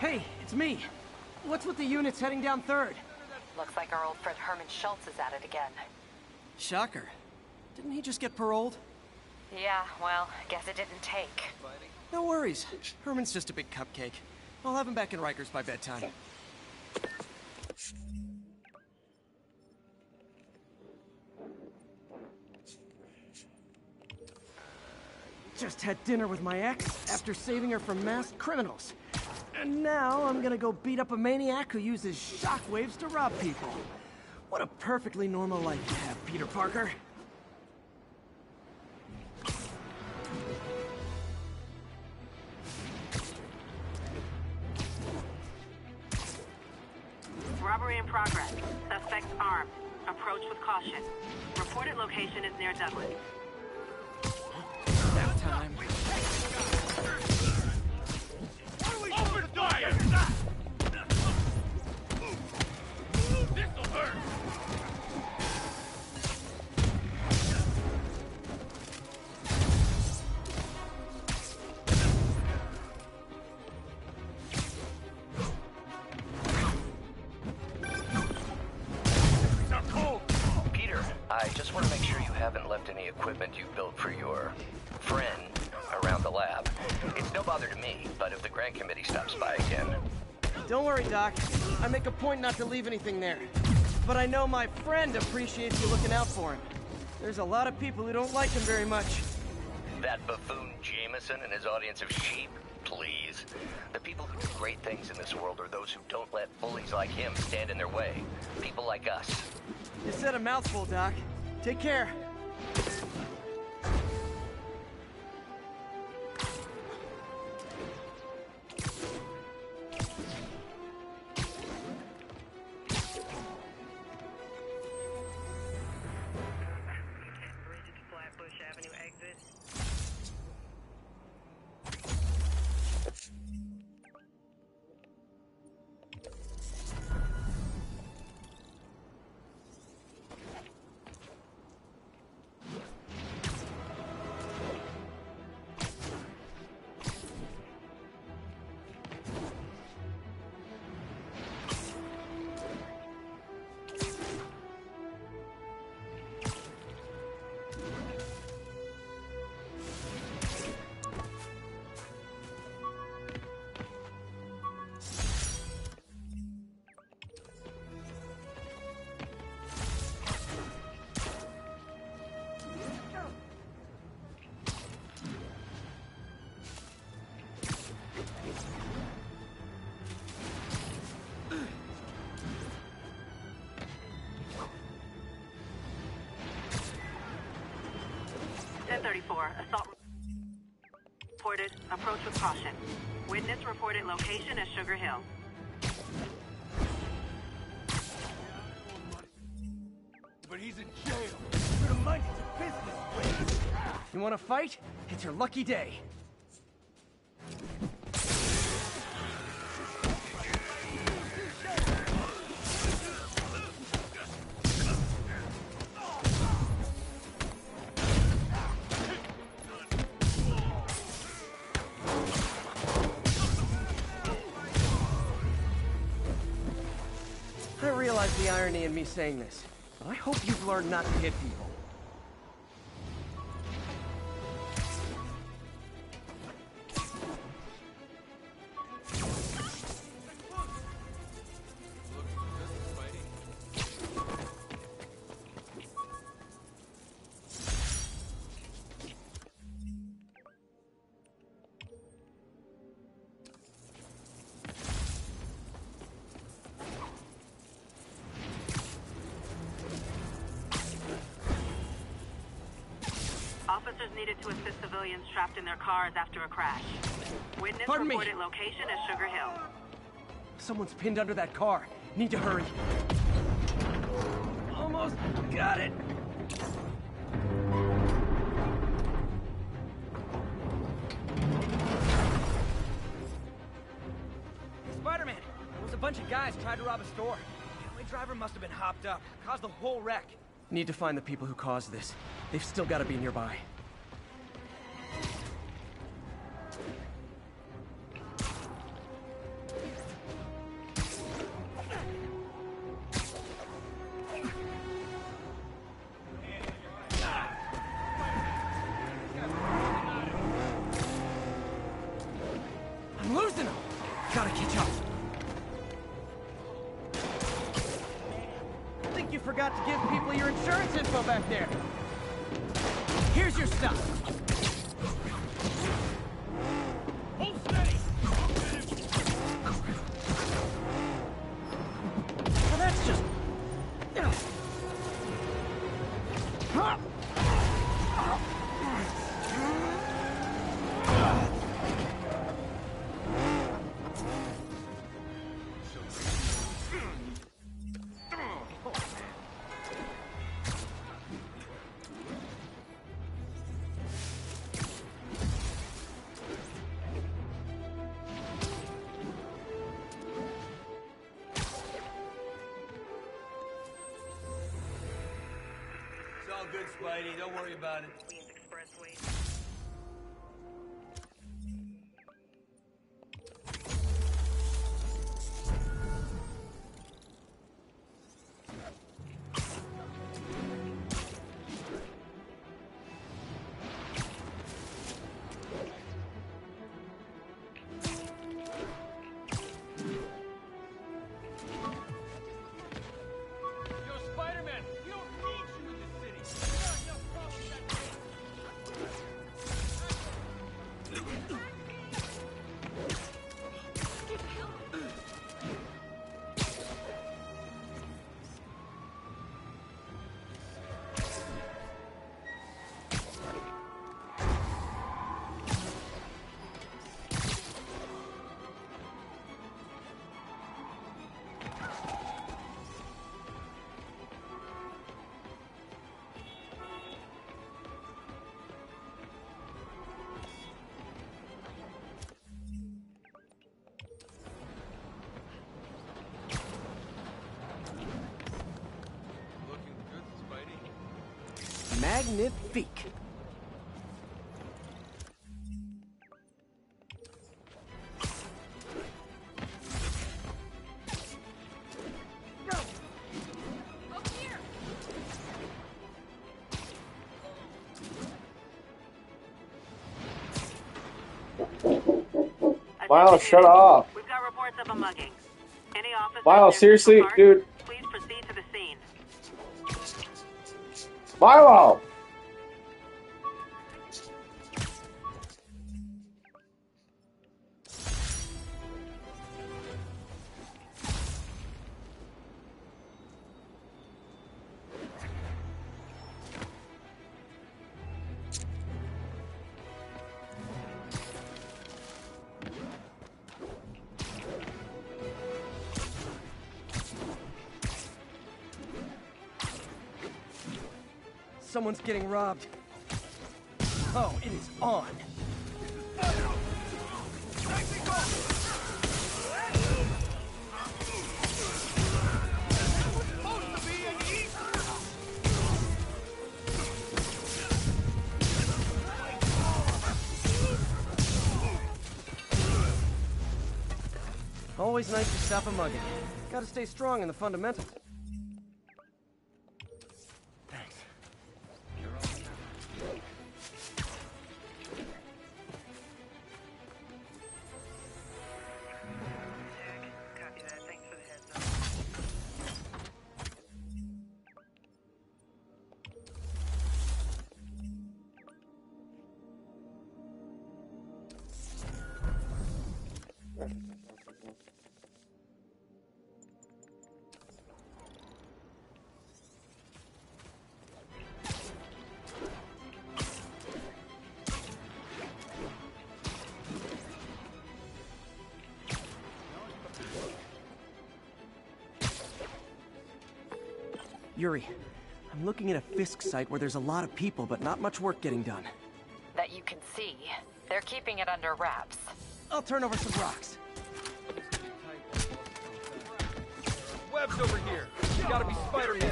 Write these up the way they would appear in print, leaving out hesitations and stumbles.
Hey, it's me. What's with the units heading down 3rd? Looks like our old friend Herman Schultz is at it again. Shocker. Didn't he just get paroled? Yeah, well, guess it didn't take. No worries. Herman's just a big cupcake. I'll have him back in Rikers by bedtime. Just had dinner with my ex after saving her from masked criminals. And now I'm gonna go beat up a maniac who uses shockwaves to rob people. What a perfectly normal life you have, Peter Parker. Robbery in progress. Suspects armed. Approach with caution. Reported location is near Douglas. That time. Open fire! This'll hurt! Peter, I just want to make sure you haven't left any equipment you built for your friend around the lab. It's no bother to me, but if the grant committee stops by again... Don't worry, Doc. I make a point not to leave anything there. But I know my friend appreciates you looking out for him. There's a lot of people who don't like him very much. That buffoon Jameson and his audience of sheep? Please. The people who do great things in this world are those who don't let bullies like him stand in their way. People like us. You said a mouthful, Doc. Take care. Assault reported. Approach with caution. Witness reported location at Sugar Hill. But he's in jail. We're minding your business, You want to fight? It's your lucky day. I realize the irony in me saying this, but I hope you've learned not to hit people. Officers needed to assist civilians trapped in their cars after a crash. Witness Pardon me. reported location at Sugar Hill. Someone's pinned under that car. Need to hurry. Almost got it. Spider-Man! There was a bunch of guys tried to rob a store. The only driver must have been hopped up. Caused the whole wreck. Need to find the people who caused this. They've still got to be nearby. Gotta catch up. I think you forgot to give people your insurance info back there. Here's your stuff. Hold steady! Well, that's just... It's all good, Spidey. Don't worry about it. Yo, Spider-Man, we don't need you in this city. There are enough problems looking good, Spidey. Magnifique. Miles, shut up. We've got reports of a mugging. Any officers Miles, near seriously, Central Park, dude. please proceed to the scene. Milo! Someone's getting robbed. Oh, it is on. Always nice to stop a mugging. Gotta stay strong in the fundamentals. Thanks. Copy that. Thanks for the heads up. Yuri, I'm looking at a Fisk site where there's a lot of people, but not much work getting done. That you can see. They're keeping it under wraps. I'll turn over some rocks. Webb's over here. You gotta be Spider-Man.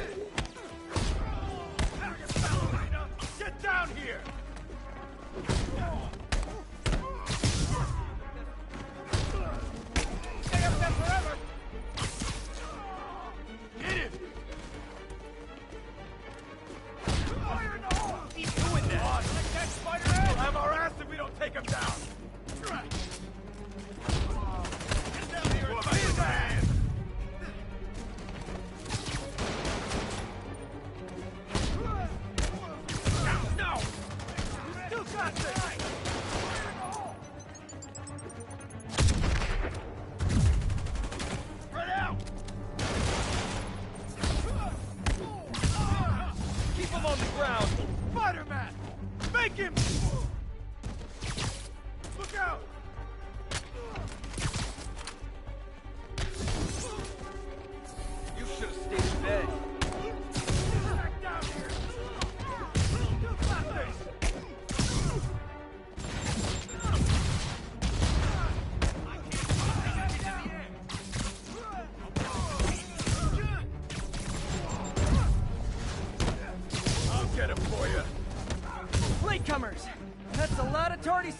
Get down here! Stay up there forever! Hit him! Fire in the hole! He's doing that! Like that Spider-Man! We'll have our ass if we don't take him down!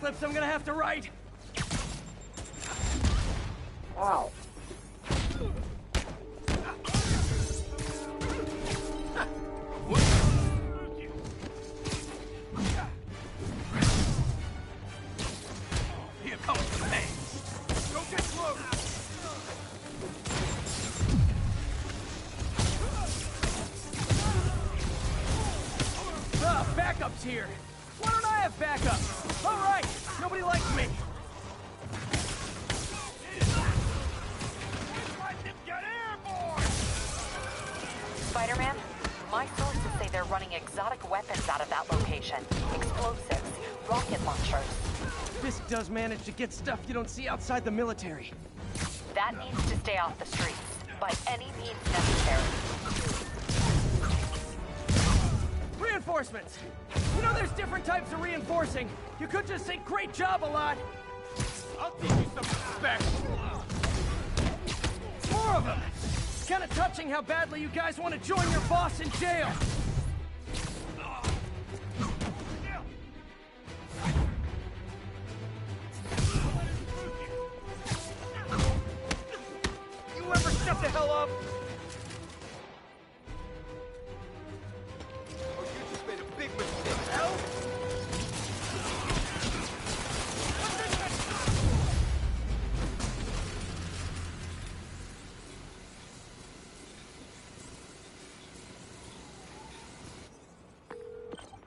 paperclips I'm gonna have to write. Ow. Here comes the pain. Don't get close. Backup's here. Why don't I have backup? All right, nobody likes me. Get airborne! Spider-Man, my sources say they're running exotic weapons out of that location. Explosives, rocket launchers. This does manage to get stuff you don't see outside the military. That needs to stay off the streets, by any means necessary. Reinforcements! You know there's different types of reinforcing. You could just say great job a lot. I'll teach you some respect. More of them! It's kind of touching how badly you guys want to join your boss in jail. You ever shut the hell up? Oh, you just made a big mistake, hell?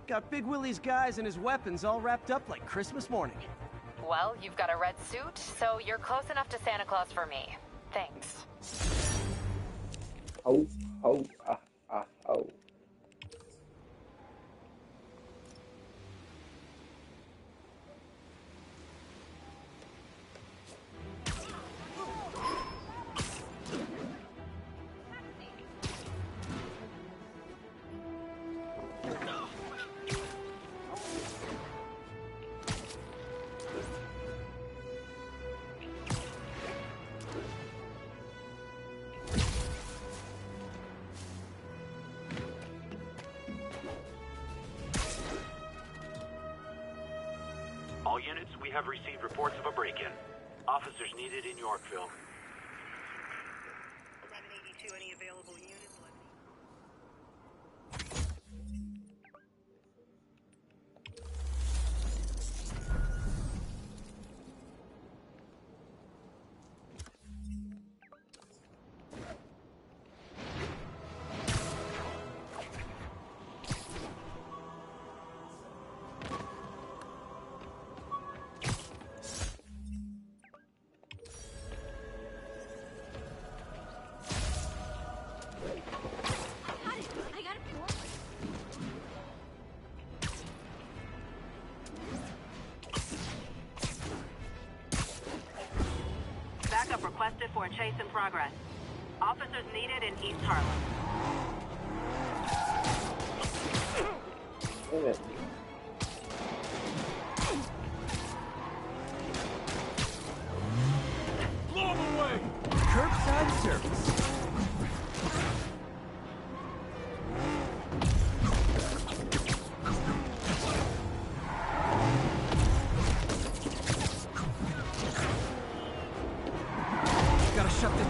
Got Big Willie's guys and his weapons all wrapped up like Christmas morning. Well, you've got a red suit, so you're close enough to Santa Claus for me. Thanks. Oh, oh, oh. All units, we have received reports of a break-in. Officers needed in Yorkville. 1182, any available units? Backup requested for a chase in progress. Officers needed in East Harlem. Wait a minute. Blow 'em away! Curbside service. Gotta shut this.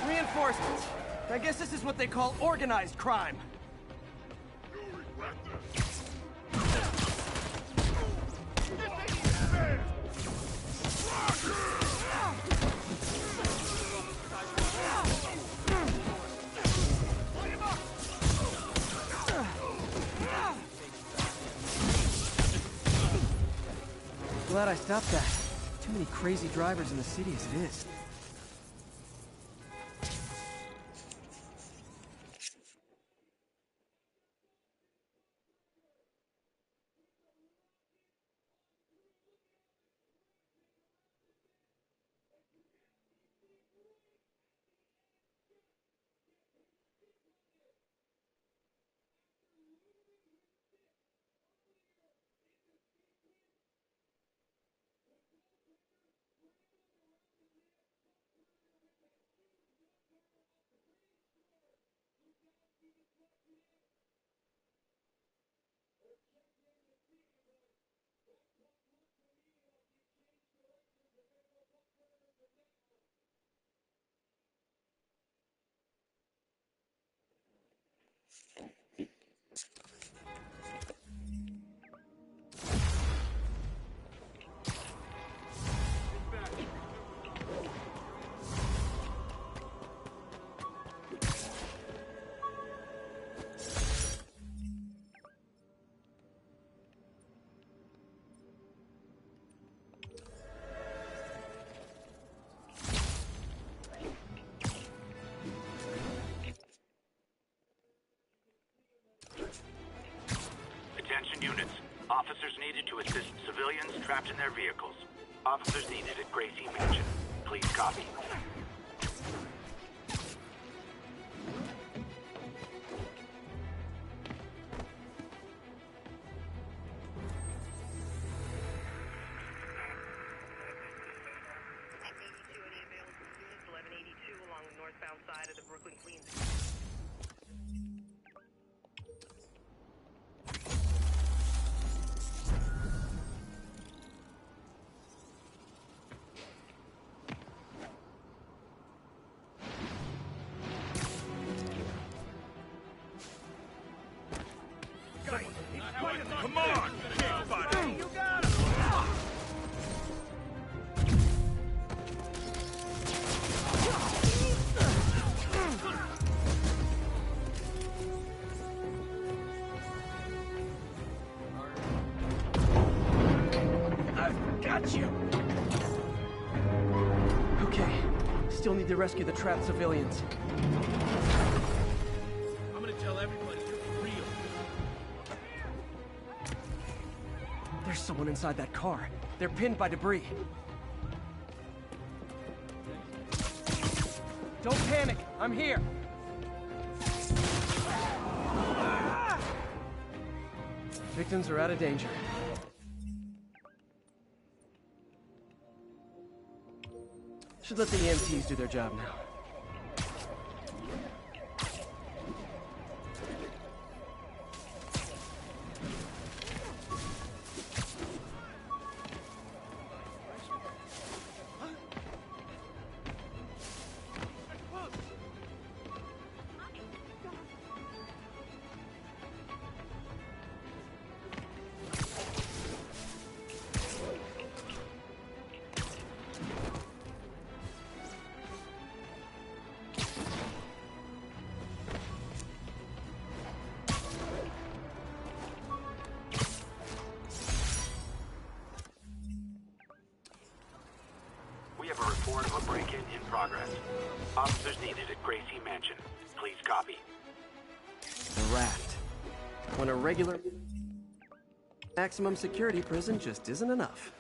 Reinforcements. I guess this is what they call organized crime. Glad I stopped that. Too many crazy drivers in the city as it is. Units. Officers needed to assist civilians trapped in their vehicles. Officers needed at Gracie Mansion. Please copy. Northbound side of the Brooklyn Queens. Come on! Hey, you got him! I've got you! Okay, still need to rescue the trapped civilians. I'm gonna tell everybody you're for real. There's someone inside that car. They're pinned by debris. Don't panic, I'm here! Victims are out of danger. Should let the EMTs do their job now. We have a report of a break-in in progress. Officers needed at Gracie Mansion. Please copy. A raft. When a regular maximum security prison just isn't enough.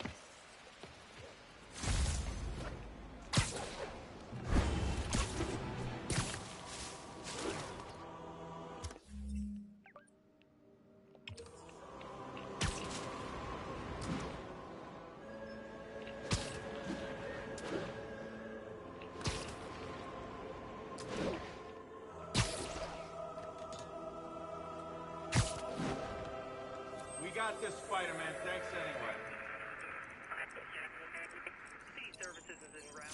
We got this, Spider-Man. Thanks anyway. Sea services is en route.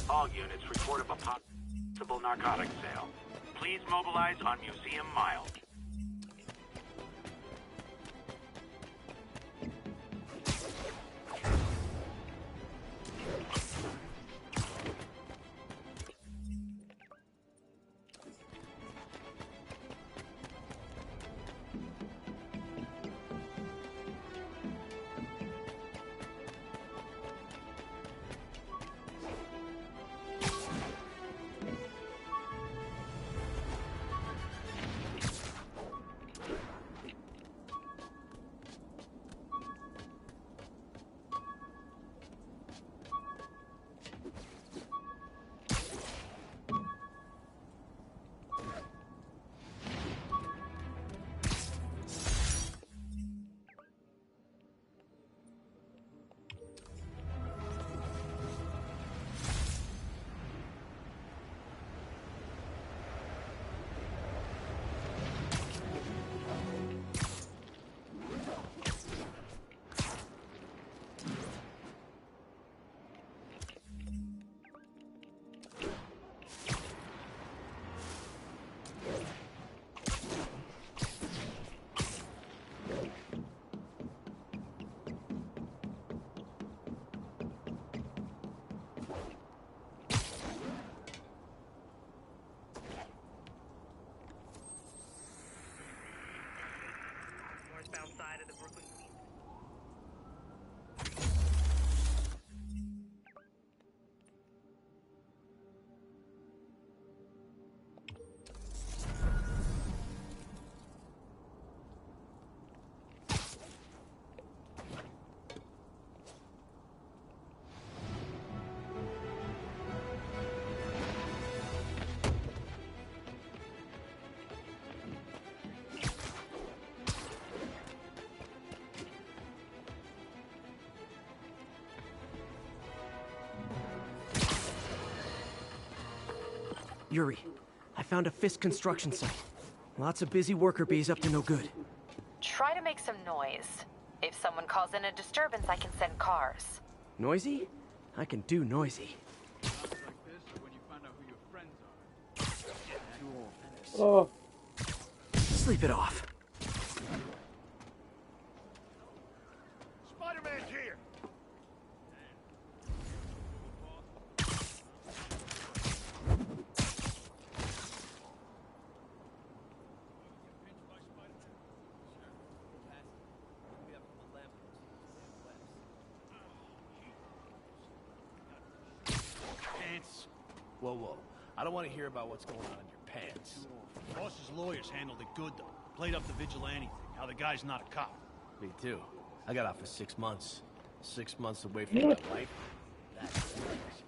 All units report of a possible narcotics sale. Please mobilize on Museum Mile. Yuri, I found a Fisk construction site. Lots of busy worker bees up to no good. Try to make some noise. If someone calls in a disturbance, I can send cars. Noisy? I can do noisy. Times like this are when you find out who your friends are. Oh, Sleep it off. Spider-Man's here! Pants. Whoa, whoa. I don't want to hear about what's going on in your pants. Boss's lawyers handled it good, though. Played up the vigilante thing. How the guy's not a cop. Me too. I got out for 6 months. 6 months away from my wife. That's nice.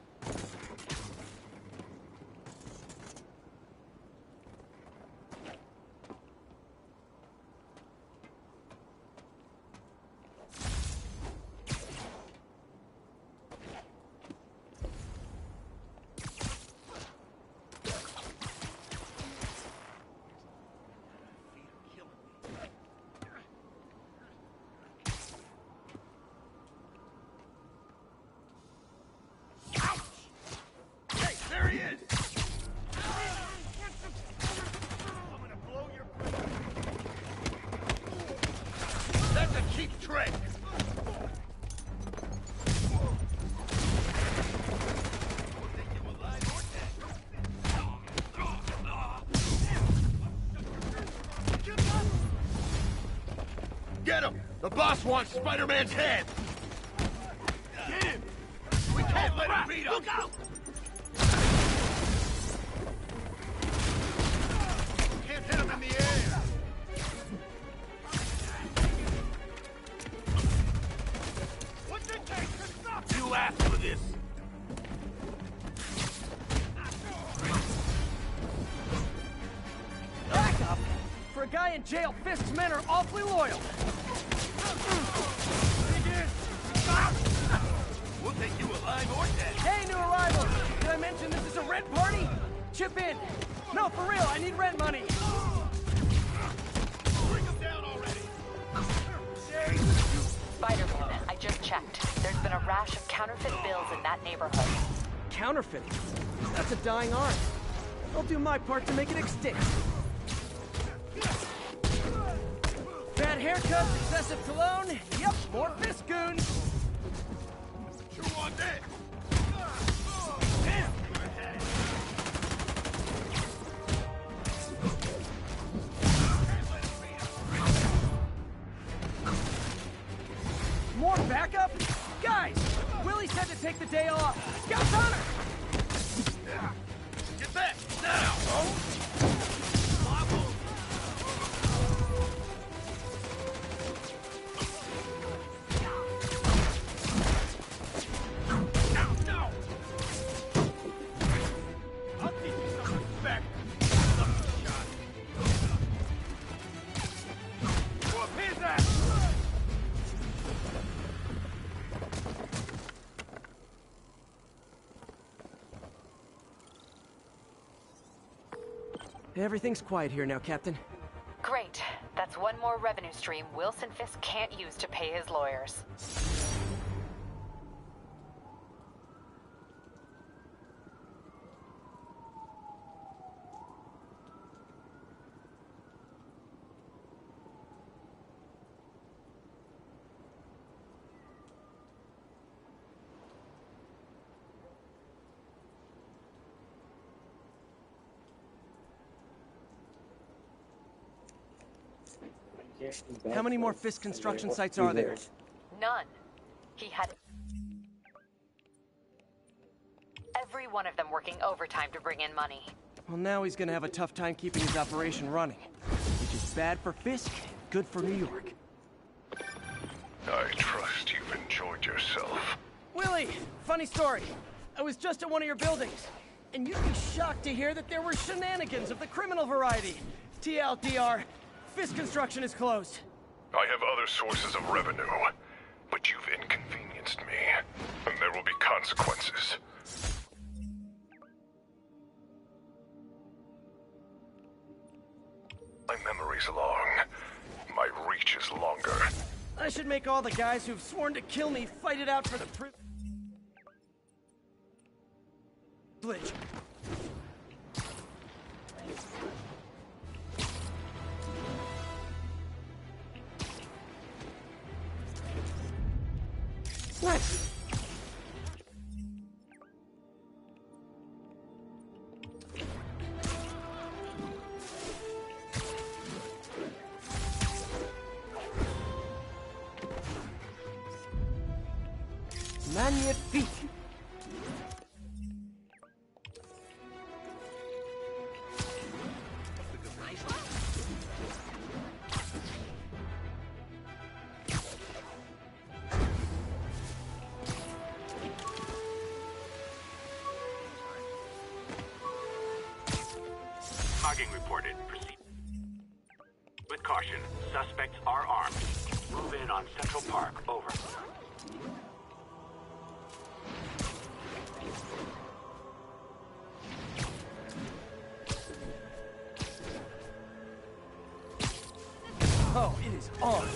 Hey, there he is! I'm gonna blow your... That's a cheap trick! Get him! The boss wants Spider-Man's head! Get him! We can't let him beat us! Look out! Can't hit him in the air! What's it take to stop him? You asked for this! Back up! For a guy in jail, Fisk's men are awfully loyal. We'll take you alive or dead! Hey, new arrival! Did I mention this is a rent party? Chip in. No, for real, I need rent money. Bring him down already! Spider-Man, I just checked. There's been a rash of counterfeit bills in that neighborhood. Counterfeiting. That's a dying art. I'll do my part to make it extinct. Bad haircuts, excessive cologne. Yep, more Fisk goons. You want that? More backup? Guys, Willie said to take the day off. Scout's honor! Get back! Now! I'll teach you some respect! Lucky shot! Whoop his ass! Everything's quiet here now, Captain. Great. That's one more revenue stream Wilson Fisk can't use to pay his lawyers. How many more Fisk construction sites are there? None. He had every one of them working overtime to bring in money. Well, now he's gonna have a tough time keeping his operation running. Which is bad for Fisk, good for New York. I trust you've enjoyed yourself. Willie, funny story. I was just at one of your buildings, and you'd be shocked to hear that there were shenanigans of the criminal variety. TLDR, Fisk construction is closed. I have other sources of revenue, but you've inconvenienced me, and there will be consequences. I should make all the guys who've sworn to kill me fight it out for the privilege. What? Magnifique! Hogging reported. Proceed. With caution, suspects are armed. Move in on Central Park. Over. Oh, it is on!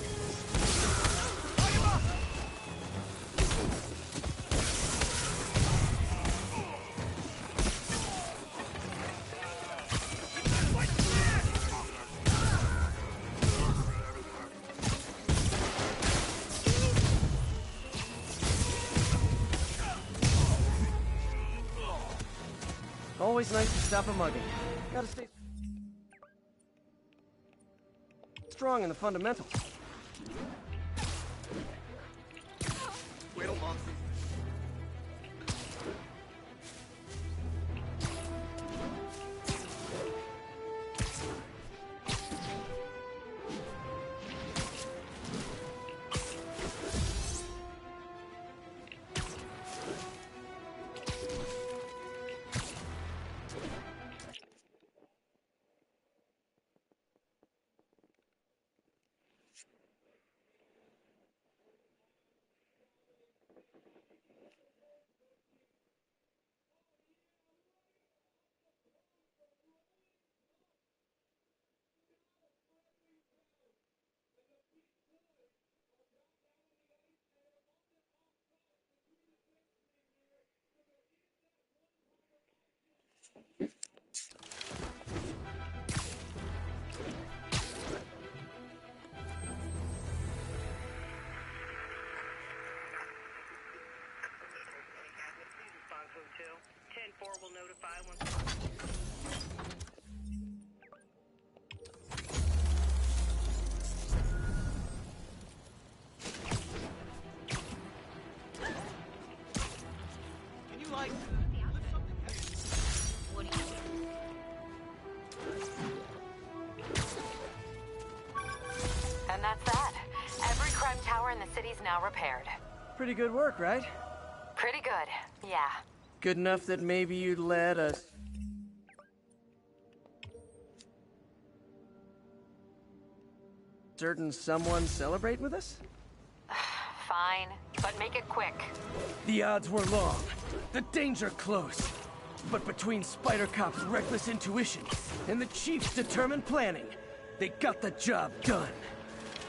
Always nice to stop a mugging. Gotta stay strong in the fundamentals. Wait a month. Will notify once. Can you, like, lift something heavy? What do you do? And that's that. Every crime tower in the city's now repaired. Pretty good work, right? Pretty good, yeah. Good enough that maybe you'd let us... certain someone celebrate with us? Fine, but make it quick. The odds were long, the danger close. But between Spider Cop's reckless intuition and the Chief's determined planning, they got the job done.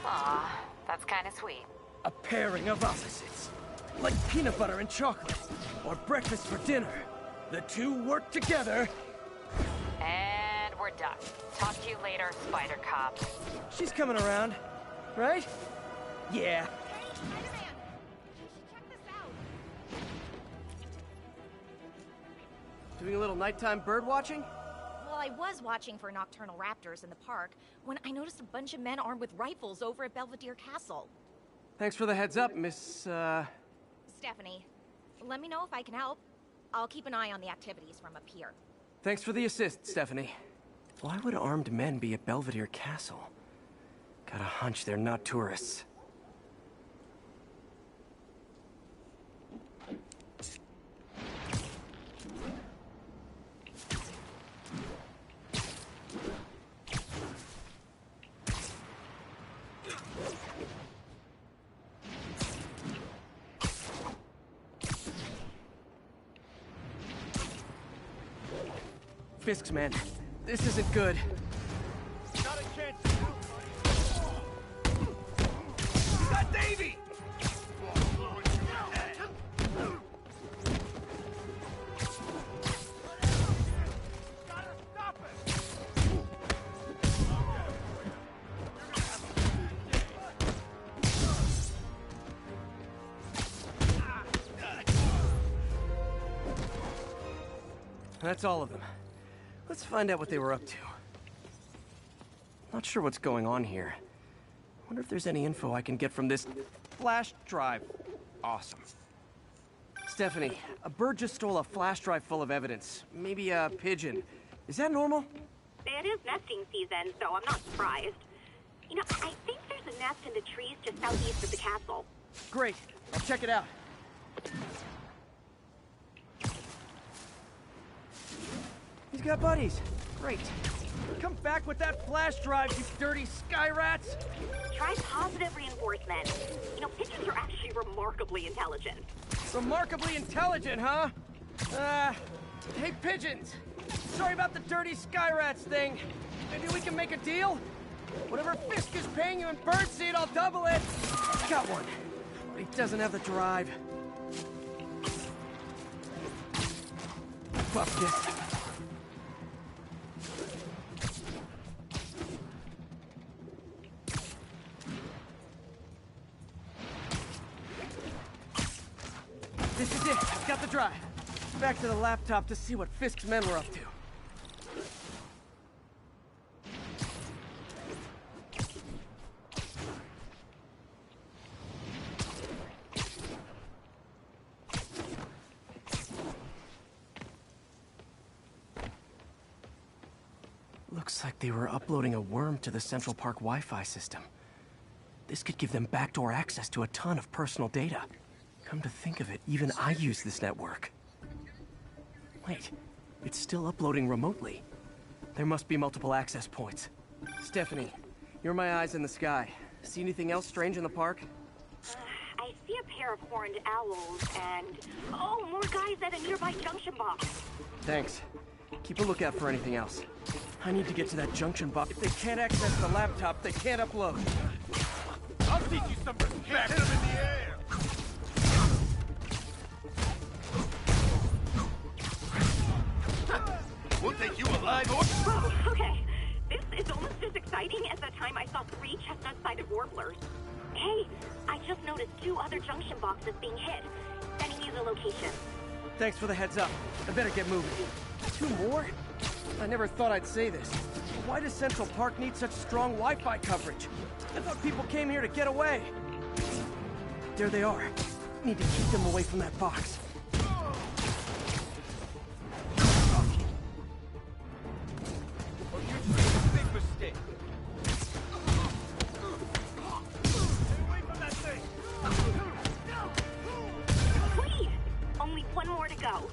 Aw, that's kind of sweet. A pairing of opposites. Like peanut butter and chocolate, or breakfast for dinner. The two work together. And we're done. Talk to you later, Spider Cop. She's coming around, right? Yeah. Spider-Man! Check this out! Doing a little nighttime bird watching? Well, I was watching for nocturnal raptors in the park when I noticed a bunch of men armed with rifles over at Belvedere Castle. Thanks for the heads up, Miss, Stephanie, let me know if I can help. I'll keep an eye on the activities from up here. Thanks for the assist, Stephanie. Why would armed men be at Belvedere Castle? Got a hunch they're not tourists. Fisk's man, this isn't good. Not a chance. You got baby! That's all of them. Let's find out what they were up to. Not sure what's going on here. Wonder if there's any info I can get from this flash drive. Awesome. Stephanie, a bird just stole a flash drive full of evidence. Maybe a pigeon. Is that normal? It is nesting season, so I'm not surprised. You know, I think there's a nest in the trees just southeast of the castle. Great. I'll check it out. He's got buddies. Great. Come back with that flash drive, you dirty sky rats! Try positive reinforcement. You know, pigeons are actually remarkably intelligent. Remarkably intelligent, huh? Hey pigeons! Sorry about the dirty sky rats thing. Maybe we can make a deal? Whatever Fisk is paying you in birdseed, I'll double it! Got one. But he doesn't have the drive. Fuck this. This is it. I've got the drive. Back to the laptop to see what Fisk's men were up to. Looks like they were uploading a worm to the Central Park Wi-Fi system. This could give them backdoor access to a ton of personal data. Come to think of it, even I use this network. Wait, it's still uploading remotely. There must be multiple access points. Stephanie, you're my eyes in the sky. See anything else strange in the park? I see a pair of horned owls and... oh, more guys at a nearby junction box. Thanks. Keep a lookout for anything else. I need to get to that junction box. If they can't access the laptop, they can't upload. I'll teach you some respect. Hit him in the air. We'll take you alive or... Whoa, okay. This is almost as exciting as the time I saw 3 chestnut-sided warblers. Hey, I just noticed 2 other junction boxes being hit. Sending you the location. Thanks for the heads up. I better get moving. 2 more? I never thought I'd say this. Why does Central Park need such strong Wi-Fi coverage? I thought people came here to get away. There they are. Need to keep them away from that box. Big mistake. Away from that thing. Please! Only 1 more to go.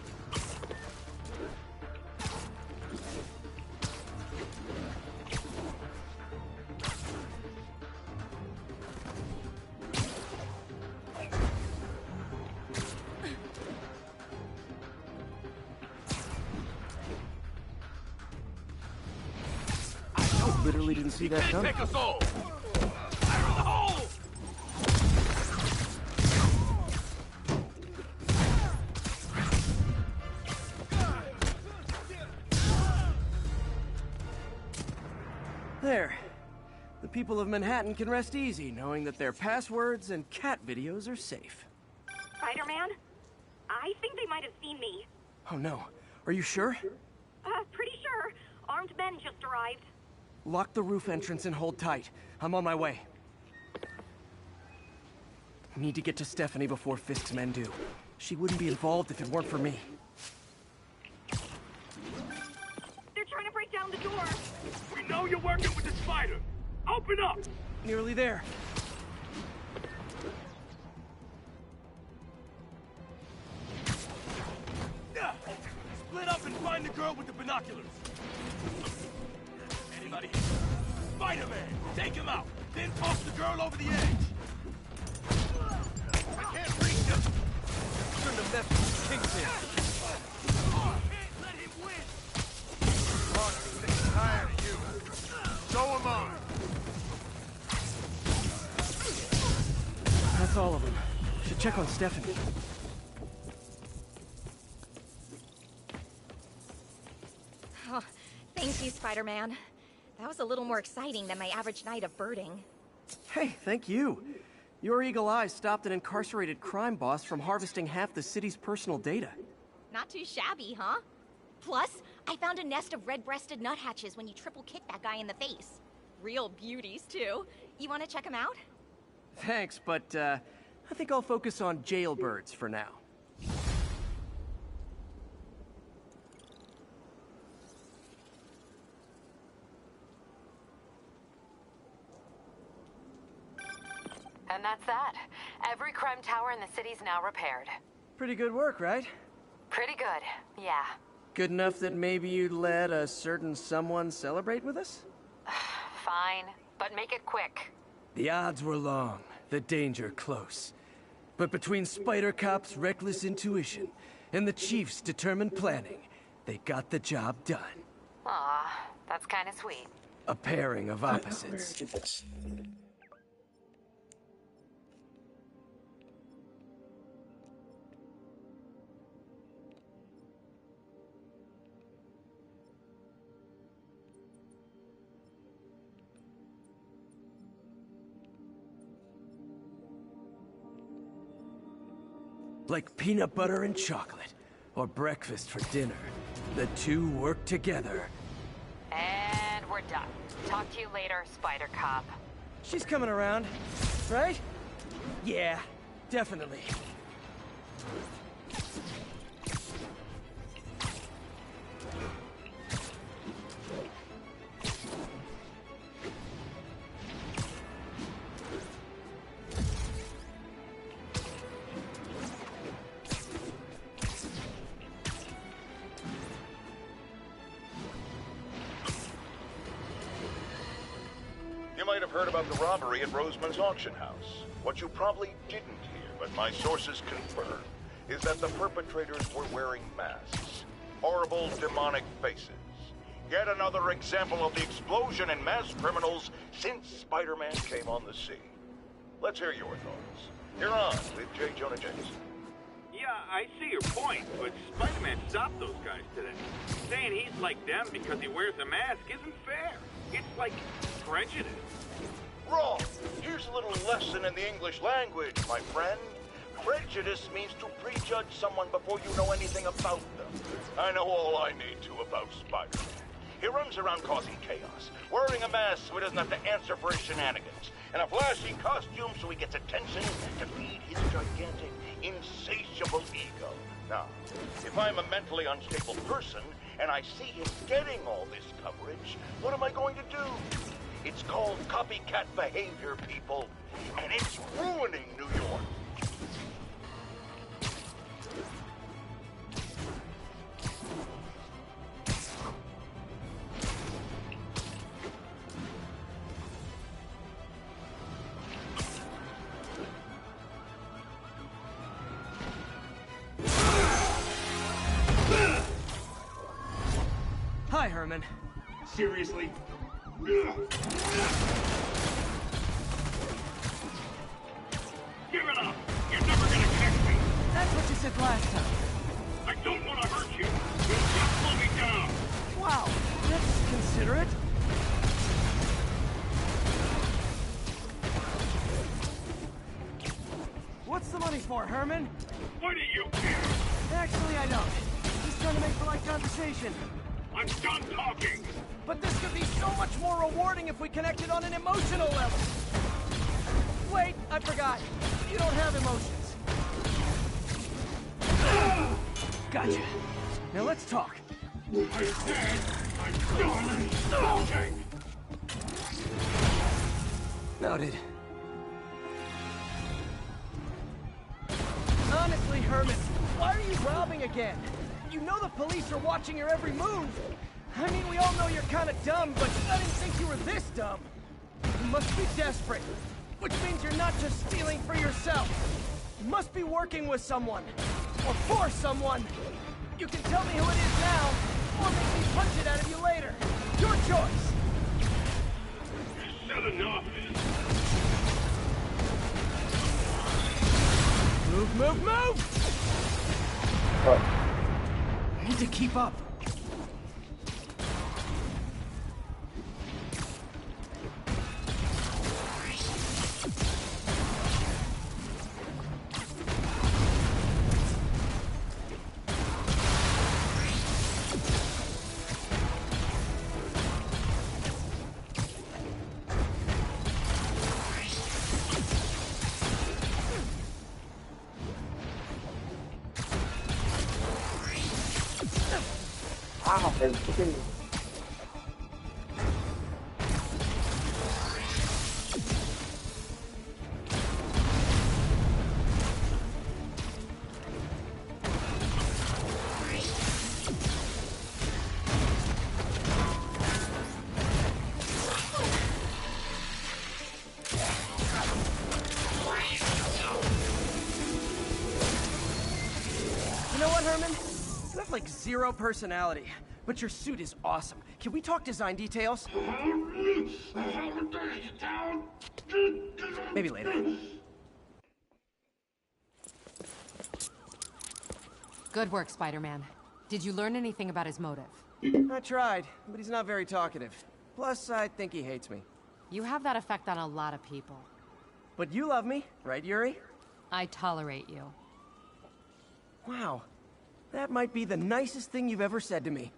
Literally didn't see that coming. Take us all. Fire in the hole. There. The people of Manhattan can rest easy knowing that their passwords and cat videos are safe. Spider-Man? I think they might have seen me. Oh no. Are you sure? Pretty sure. Armed men just arrived. Lock the roof entrance and hold tight. I'm on my way. Need to get to Stephanie before Fisk's men do. She wouldn't be involved if it weren't for me. They're trying to break down the door. We know you're working with the spider. Open up. Nearly there. Split up and find the girl with the binoculars. Anybody? Spider-Man! Take him out! Then toss the girl over the edge! I can't reach him! Shouldn't have messed with Kingpin. Can't let him win! Mark's sick and tired of you. So am I. That's all of them. Should check on Stephanie. Oh, thank you, Spider-Man. That was a little more exciting than my average night of birding. Hey, thank you. Your eagle eyes stopped an incarcerated crime boss from harvesting half the city's personal data. Not too shabby, huh? Plus, I found a nest of red-breasted nuthatches when you triple kicked that guy in the face. Real beauties, too. You want to check them out? Thanks, but I think I'll focus on jailbirds for now. And that's that. Every crime tower in the city's now repaired. Pretty good work, right? Pretty good, yeah. Good enough that maybe you'd let a certain someone celebrate with us? Fine, but make it quick. The odds were long, the danger close. But between Spider Cop's reckless intuition and the Chief's determined planning, they got the job done. Aw, that's kind of sweet. A pairing of opposites. Like peanut butter and chocolate, or breakfast for dinner. The two work together. And we're done. Talk to you later, Spider Cop. She's coming around, right? Yeah, definitely. You might have heard about the robbery at Roseman's auction house. What you probably didn't hear, but my sources confirm, is that the perpetrators were wearing masks. Horrible, demonic faces. Yet another example of the explosion in mass criminals since Spider-Man came on the scene. Let's hear your thoughts. You're on with J. Jonah Jameson. Yeah, I see your point, but Spider-Man stopped those guys today. Saying he's like them because he wears a mask isn't fair. It's like prejudice. Wrong. Here's a little lesson in the English language, my friend. Prejudice means to prejudge someone before you know anything about them. I know all I need to about Spider-Man. He runs around causing chaos, wearing a mask so he doesn't have to answer for his shenanigans, and a flashy costume so he gets attention to feed his gigantic, insatiable ego. Now, if I'm a mentally unstable person, and I see him getting all this coverage, what am I going to do? It's called copycat behavior, people, and it's ruining New York. Hi, Herman. Seriously? Give it up! You're never gonna catch me! That's what you said last time. I don't want to hurt you! You'll just slow me down! Wow, that's considerate. What's the money for, Herman? Why do you care? Actually, I don't. Just trying to make polite conversation. I'm done talking! But this could be so much more rewarding if we connected on an emotional level. Wait, I forgot. You don't have emotions. Gotcha. Now let's talk. I said I'm done talking! Noted. Honestly, Herman, why are you robbing again? You know the police are watching your every move. I mean, we all know you're kind of dumb, but I didn't think you were this dumb. You must be desperate, which means you're not just stealing for yourself. You must be working with someone, or for someone. You can tell me who it is now, or make me punch it out of you later. Your choice. You said enough. Move, move, move! What? Need to keep up. Ow, there's freaking... You know what, Herman? You have like zero personality, but your suit is awesome. Can we talk design details? Maybe later. Good work, Spider-Man. Did you learn anything about his motive? I tried, but he's not very talkative. Plus, I think he hates me. You have that effect on a lot of people. But you love me, right, Yuri? I tolerate you. Wow. That might be the nicest thing you've ever said to me.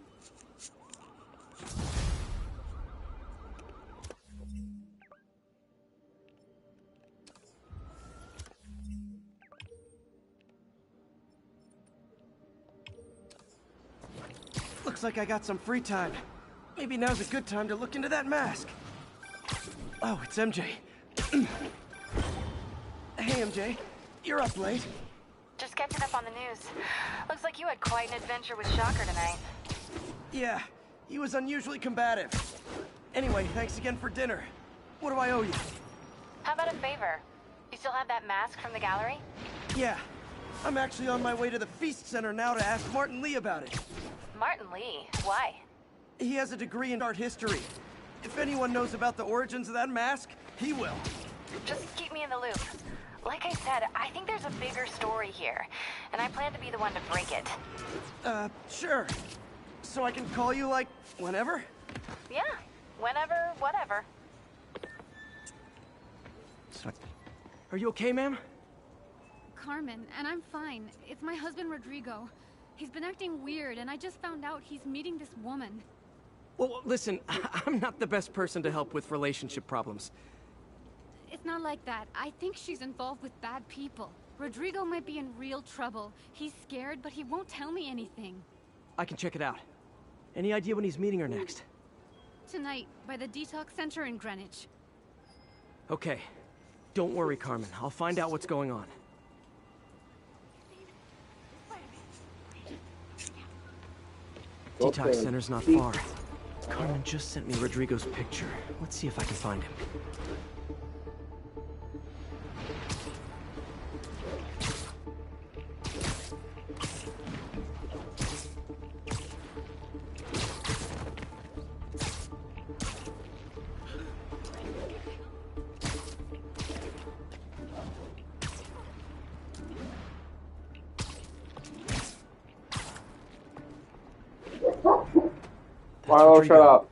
Looks like I got some free time. Maybe now's a good time to look into that mask. Oh, it's MJ. Hey, MJ. You're up late. Just catching up on the news. Looks like you had quite an adventure with Shocker tonight. Yeah, he was unusually combative. Anyway, thanks again for dinner. What do I owe you? How about a favor? You still have that mask from the gallery? Yeah, I'm actually on my way to the Feast Center now to ask Martin Lee about it. Martin Lee? Why? He has a degree in art history. If anyone knows about the origins of that mask, he will. Just keep me in the loop. Like I said, I think there's a bigger story here, and I plan to be the one to break it. Sure. So I can call you, like, whenever? Yeah, whenever, whatever. Are you okay, ma'am? Carmen, and I'm fine. It's my husband, Rodrigo. He's been acting weird, and I just found out he's meeting this woman. Well, listen, I'm not the best person to help with relationship problems. It's not like that. I think she's involved with bad people. Rodrigo might be in real trouble. He's scared, but he won't tell me anything. I can check it out. Any idea when he's meeting her next? Tonight, by the detox center in Greenwich. Okay. Don't worry, Carmen. I'll find out what's going on. Detox center's not far. Carmen just sent me Rodrigo's picture. Let's see if I can find him. Milo, shut up.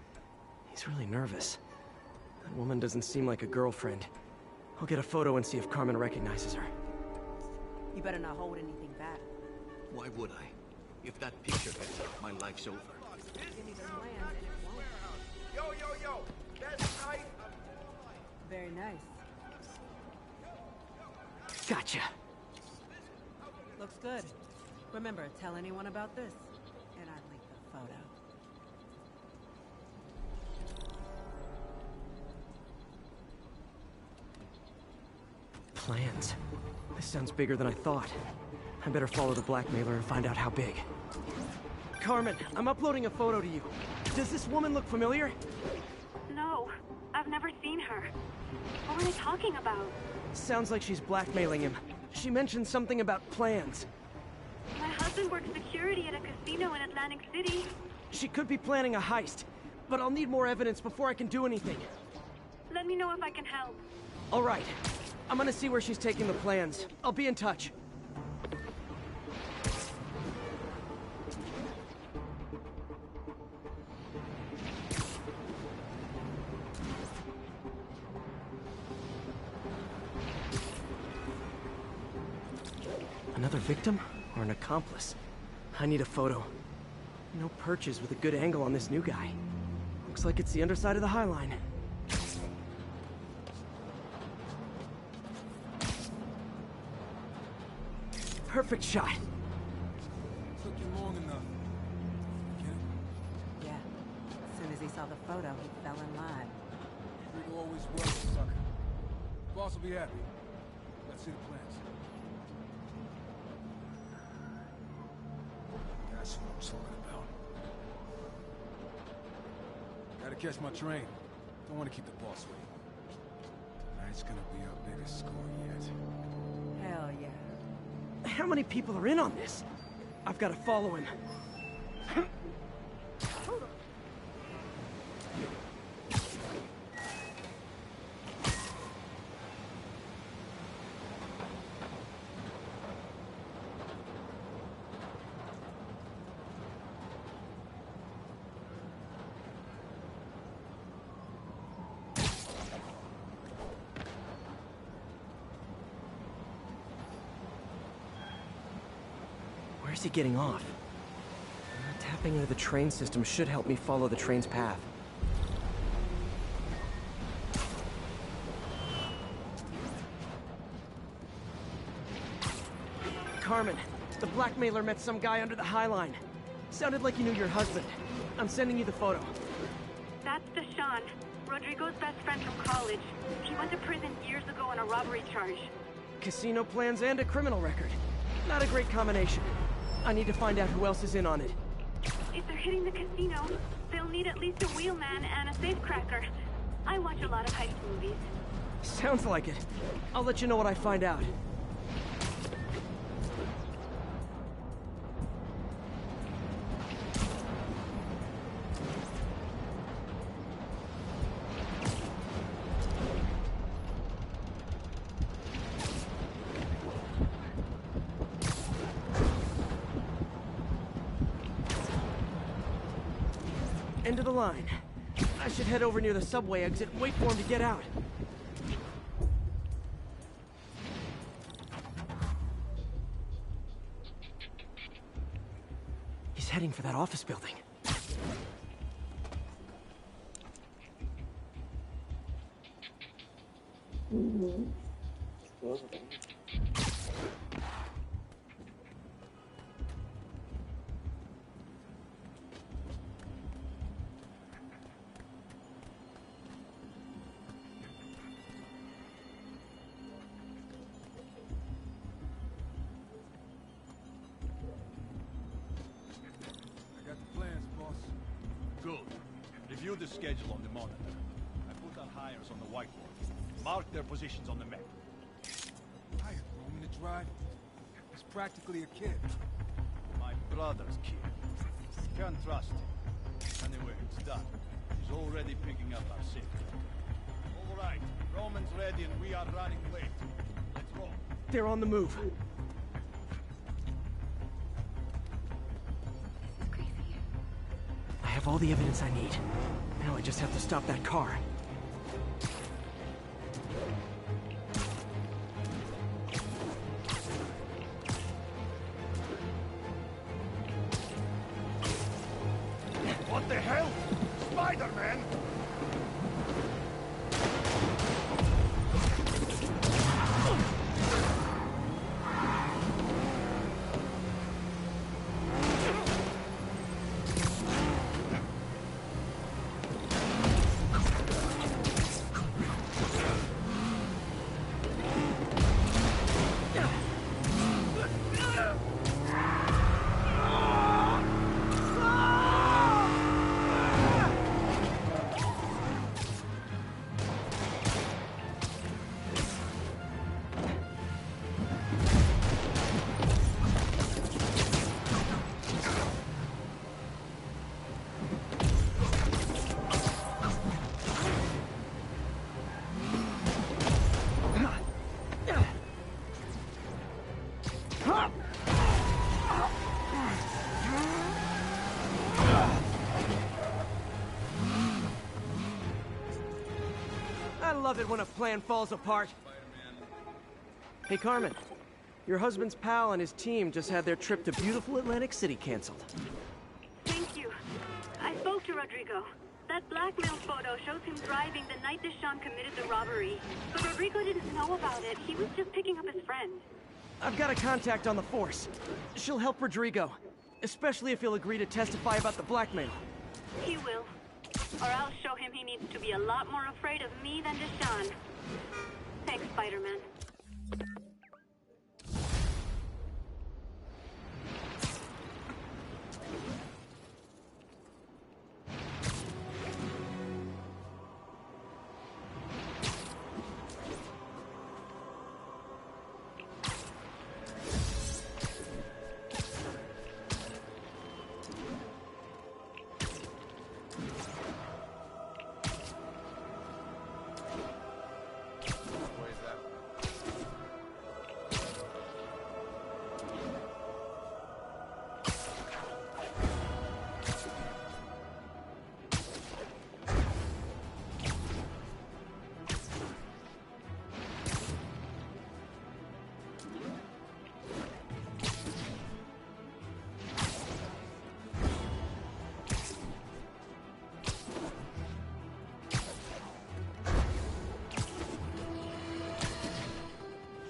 He's really nervous. That woman doesn't seem like a girlfriend. I'll get a photo and see if Carmen recognizes her. You better not hold anything back. Why would I? If that picture gets out, my life's over. Yo, that's nice. Very nice. Gotcha. Looks good. Remember, tell anyone about this, and I leak the photo. Plans. This sounds bigger than I thought. I better follow the blackmailer and find out how big. Carmen, I'm uploading a photo to you. Does this woman look familiar? No, I've never seen her. What were they talking about? Sounds like she's blackmailing him. She mentioned something about plans. My husband works security at a casino in Atlantic City. She could be planning a heist, but I'll need more evidence before I can do anything. Let me know if I can help. All right. I'm gonna see where she's taking the plans. I'll be in touch. Another victim or an accomplice? I need a photo. No perches with a good angle on this new guy. Looks like it's the underside of the High Line. Perfect shot. Took you long enough. Yeah. As soon as he saw the photo, he fell in line. Rico always was a sucker. Boss will be happy. Let's see the plans. That's what I'm talking about. Gotta catch my train. Don't want to keep the boss waiting. Tonight's gonna be our biggest score yet. Hell yeah. How many people are in on this? I've got to follow him. Where's he getting off? Tapping into the train system should help me follow the train's path. Carmen, the blackmailer met some guy under the High Line. Sounded like he knew your husband. I'm sending you the photo. That's Deshaun, Rodrigo's best friend from college. He went to prison years ago on a robbery charge. Casino plans and a criminal record. Not a great combination. I need to find out who else is in on it. If they're hitting the casino, they'll need at least a wheelman and a safecracker. I watch a lot of heist movies. Sounds like it. I'll let you know what I find out. End of the line. I should head over near the subway exit and wait for him to get out. He's heading for that office building. Review the schedule on the monitor. I put our hires on the whiteboard. Mark their positions on the map. Hired Roman to drive? He's practically a kid. My brother's kid. Can't trust him. Anyway, it's done. He's already picking up our signal. All right, Roman's ready and we are running late. Let's roll. They're on the move. I have all the evidence I need. Now I just have to stop that car. What the hell? Spider-Man! I love it when a plan falls apart. Hey, Carmen. Your husband's pal and his team just had their trip to beautiful Atlantic City canceled. Thank you. I spoke to Rodrigo. That blackmail photo shows him driving the night Deshaun committed the robbery. But Rodrigo didn't know about it. He was just picking up his friend. I've got a contact on the force. She'll help Rodrigo, especially if he'll agree to testify about the blackmail. He will. Or I'll show him he needs to be a lot more afraid of me than Deshaun. Thanks, Spider-Man.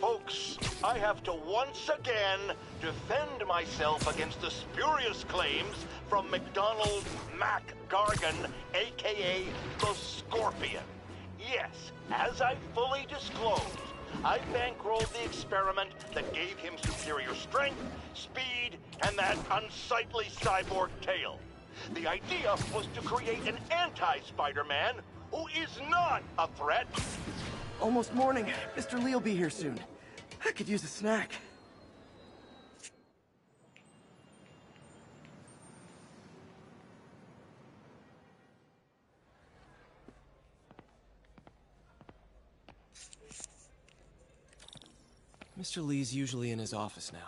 Folks, I have to once again defend myself against the spurious claims from McDonald Mac Gargan, aka the Scorpion. Yes, as I fully disclosed, I bankrolled the experiment that gave him superior strength, speed, and that unsightly cyborg tail. The idea was to create an anti-Spider-Man who is not a threat. Almost morning. Mr. Lee will be here soon. I could use a snack. Mr. Lee's usually in his office now.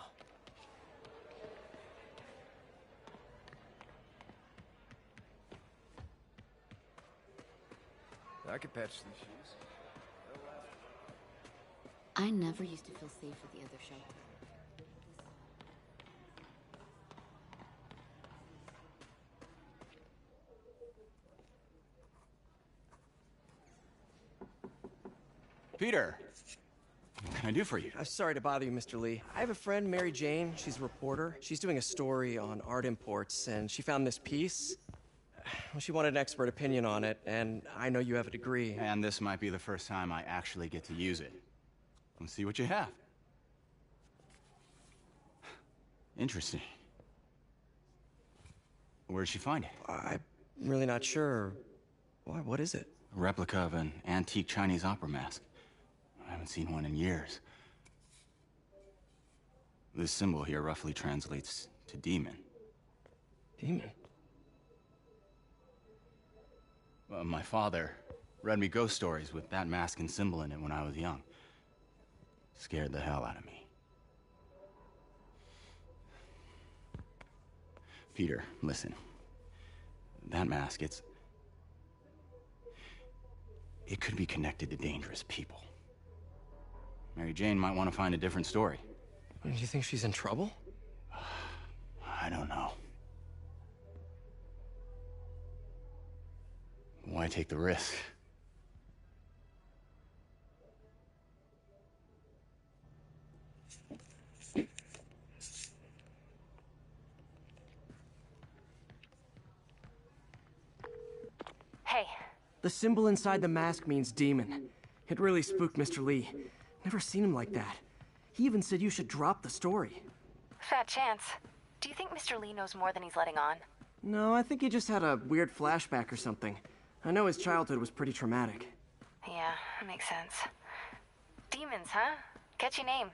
I could patch these shoes. I never used to feel safe with the other shelter. Peter, what can I do for you? Sorry to bother you, Mr. Lee. I have a friend, Mary Jane. She's a reporter. She's doing a story on art imports, and she found this piece. Well, she wanted an expert opinion on it, and I know you have a degree. And this might be the first time I actually get to use it. Let's see what you have. Interesting. Where did she find it? I'm really not sure. Why, what is it? A replica of an antique Chinese opera mask. I haven't seen one in years. This symbol here roughly translates to demon. Demon? My father read me ghost stories with that mask and symbol in it when I was young. Scared the hell out of me. Peter, listen. That mask, it could be connected to dangerous people. Mary Jane might want to find a different story. Do you think she's in trouble? I don't know. Why take the risk? Hey. The symbol inside the mask means demon. It really spooked Mr. Lee. Never seen him like that. He even said you should drop the story. Fat chance. Do you think Mr. Lee knows more than he's letting on? No, I think he just had a weird flashback or something. I know his childhood was pretty traumatic. Yeah, that makes sense. Demons, huh? Catchy name.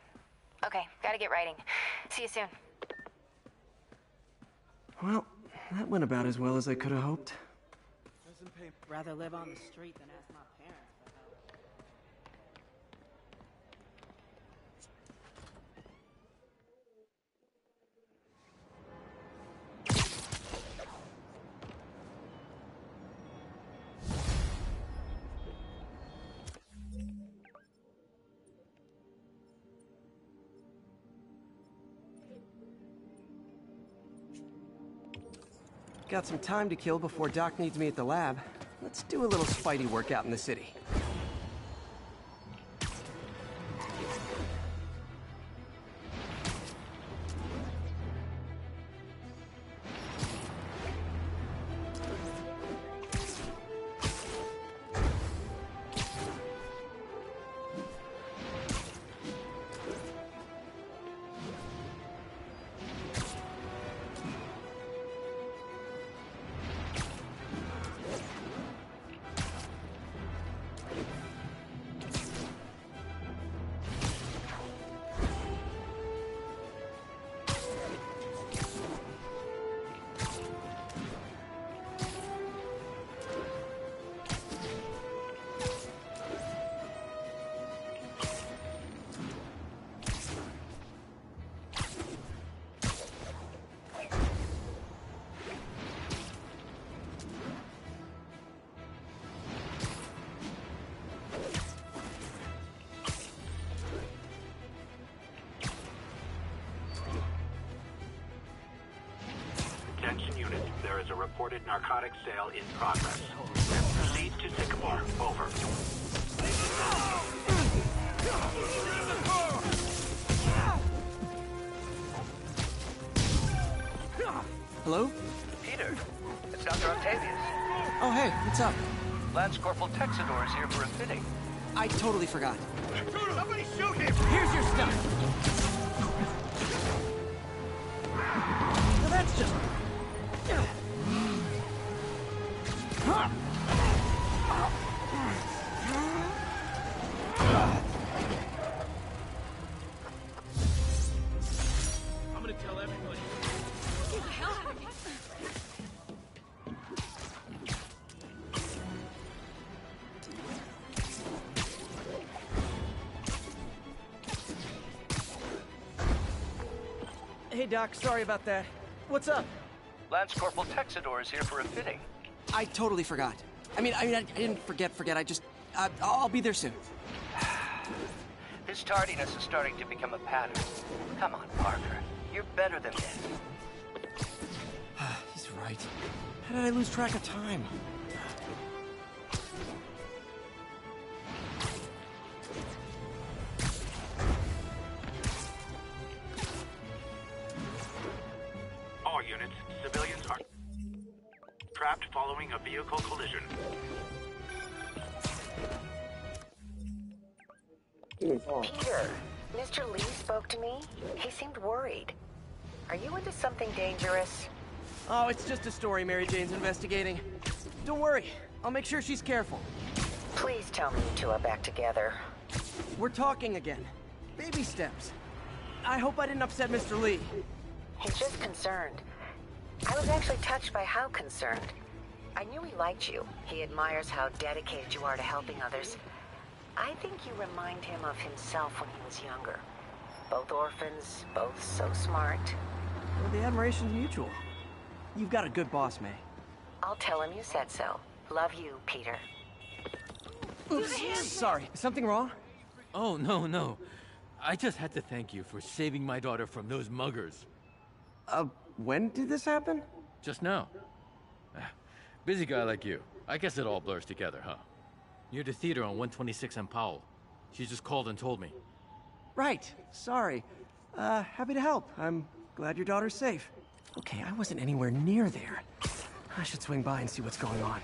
Okay, gotta get writing. See you soon. Well, that went about as well as I could have hoped. Doesn't pay. Rather live on the street than ask my parents for help. Got some time to kill before Doc needs me at the lab. Let's do a little Spidey workout in the city. Attention unit, there is a reported narcotics sale in progress. Proceed to Sycamore. Over. Hello? Peter, it's Dr. Octavius. Oh, hey, what's up? Lance Corporal Texador is here for a fitting. I totally forgot. Somebody shoot him! Here's your stuff! Now that's just... I'm gonna tell everybody. Get the hell out of me. Hey, Doc, sorry about that. What's up? Lance Corporal Texador is here for a fitting. I totally forgot. I didn't forget. I just... I'll be there soon. His tardiness is starting to become a pattern. Come on, Parker. You're better than this. He's right. How did I lose track of time? All units, civilians are trapped following a vehicle collision. Peter, Mr. Lee spoke to me. He seemed worried. Are you into something dangerous? Oh, it's just a story Mary Jane's investigating. Don't worry. I'll make sure she's careful. Please tell me you two are back together. We're talking again. Baby steps. I hope I didn't upset Mr. Lee. He's just concerned. I was actually touched by how concerned. I knew he liked you. He admires how dedicated you are to helping others. I think you remind him of himself when he was younger. Both orphans, both so smart. Well, the admiration's mutual. You've got a good boss, May. I'll tell him you said so. Love you, Peter. Oops, sorry. Is something wrong? Oh, no. I just had to thank you for saving my daughter from those muggers. When did this happen? Just now. Busy guy like you. I guess it all blurs together, huh? Near the theater on 126 and Powell. She just called and told me. Right. Sorry. Happy to help. I'm glad your daughter's safe. Okay, I wasn't anywhere near there. I should swing by and see what's going on.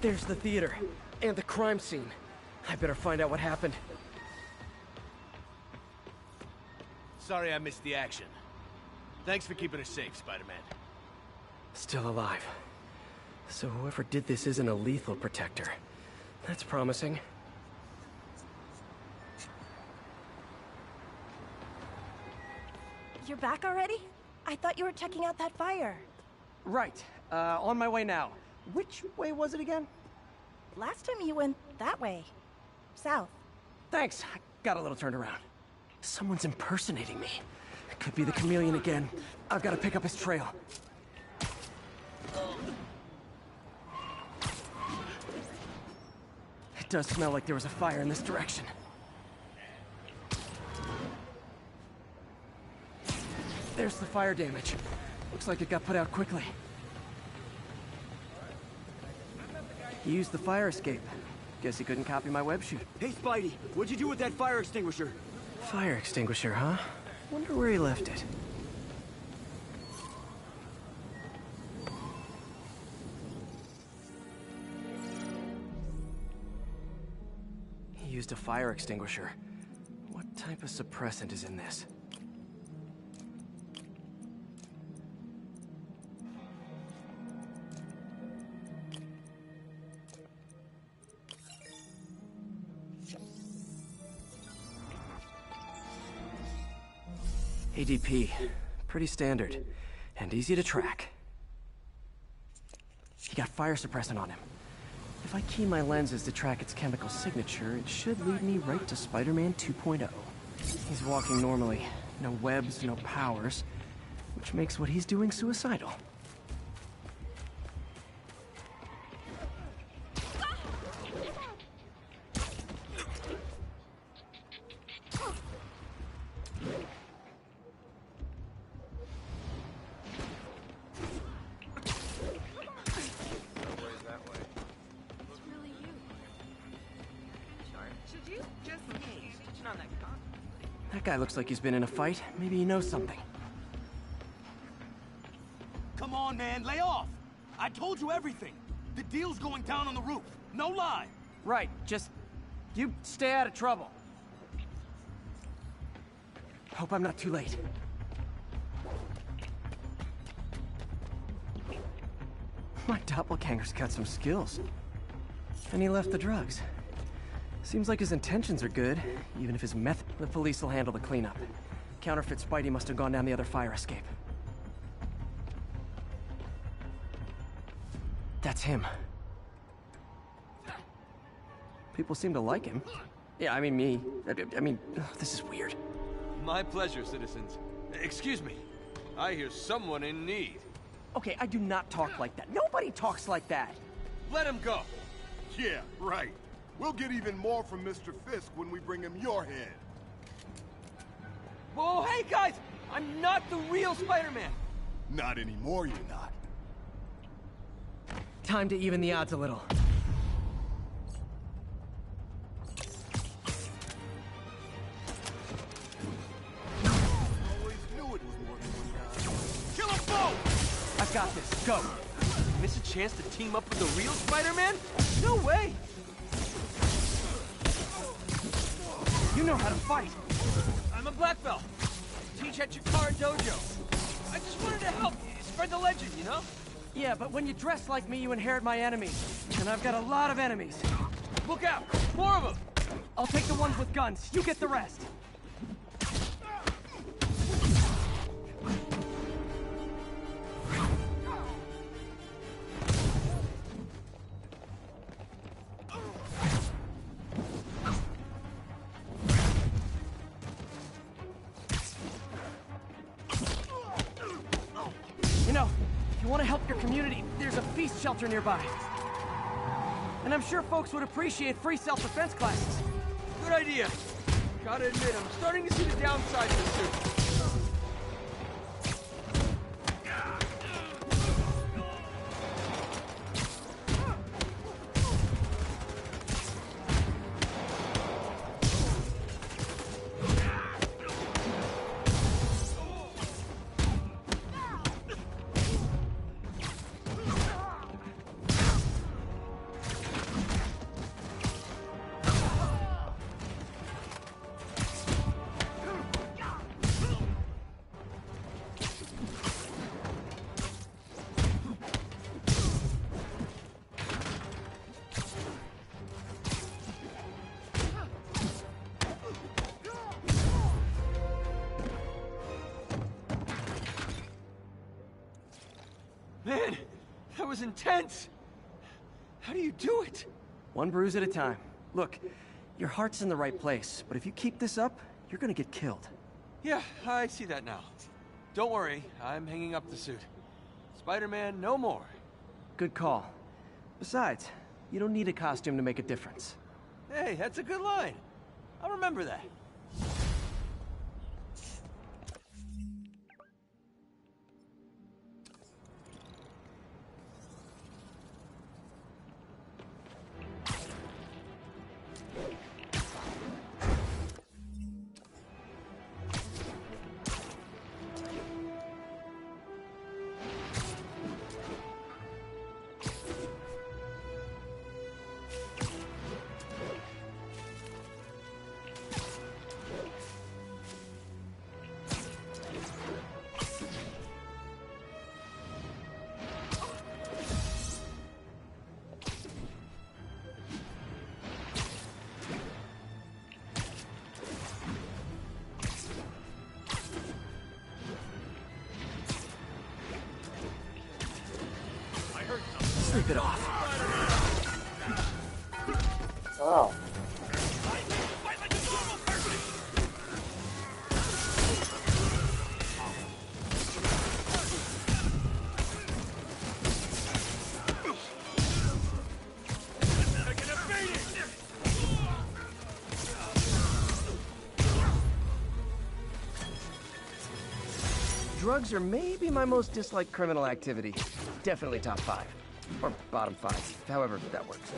There's the theater. And the crime scene. I better find out what happened. Sorry I missed the action. Thanks for keeping us safe, Spider-Man. Still alive. So whoever did this isn't a lethal protector. That's promising. You're back already? I thought you were checking out that fire. Right. On my way now. Which way was it again? Last time you went that way. South. Thanks. I got a little turned around. Someone's impersonating me. It could be the chameleon again. I've got to pick up his trail. does smell like there was a fire in this direction. There's the fire damage. Looks like it got put out quickly. He used the fire escape. Guess he couldn't copy my web shoot. Hey, Spidey, what'd you do with that fire extinguisher? Fire extinguisher, huh? Wonder where he left it. He used a fire extinguisher. What type of suppressant is in this? ADP. Pretty standard. And easy to track. He got fire suppressant on him. If I key my lenses to track its chemical signature, it should lead me right to Spider-Man 2.0. He's walking normally. No webs, no powers. Which makes what he's doing suicidal. That guy looks like he's been in a fight. Maybe he knows something. Come on, man, lay off! I told you everything. The deal's going down on the roof. No lie. Right, just... you stay out of trouble. Hope I'm not too late. My doppelganger's got some skills. And he left the drugs. Seems like his intentions are good, even if his method... The police will handle the cleanup. Counterfeit Spidey must have gone down the other fire escape. That's him. People seem to like him. Yeah, I mean me. I mean, this is weird. My pleasure, citizens. Excuse me. I hear someone in need. Okay, I do not talk like that. Nobody talks like that. Let him go. Yeah, right. We'll get even more from Mr. Fisk when we bring him your head. Whoa, hey guys! I'm not the real Spider-Man! Not anymore, you're not. Time to even the odds a little. Always knew it was more than one guy. Kill them both! I've got this. Go! Miss a chance to team up with the real Spider-Man? No way! You know how to fight! I'm a black belt. Teach at Chikara Dojo. I just wanted to help spread the legend, you know? Yeah, but when you dress like me, you inherit my enemies. And I've got a lot of enemies. Look out! More of them! I'll take the ones with guns. You get the rest. You know, if you want to help your community, there's a feast shelter nearby. And I'm sure folks would appreciate free self-defense classes. Good idea. Gotta admit, I'm starting to see the downside of this suit. Man, that was intense! How do you do it? One bruise at a time. Look, your heart's in the right place, but if you keep this up, you're gonna get killed. Yeah, I see that now. Don't worry, I'm hanging up the suit. Spider-Man, no more. Good call. Besides, you don't need a costume to make a difference. Hey, that's a good line. I'll remember that. Sleep it off. Oh. Drugs are maybe my most disliked criminal activity. Definitely top 5. Or bottom 5, however that works.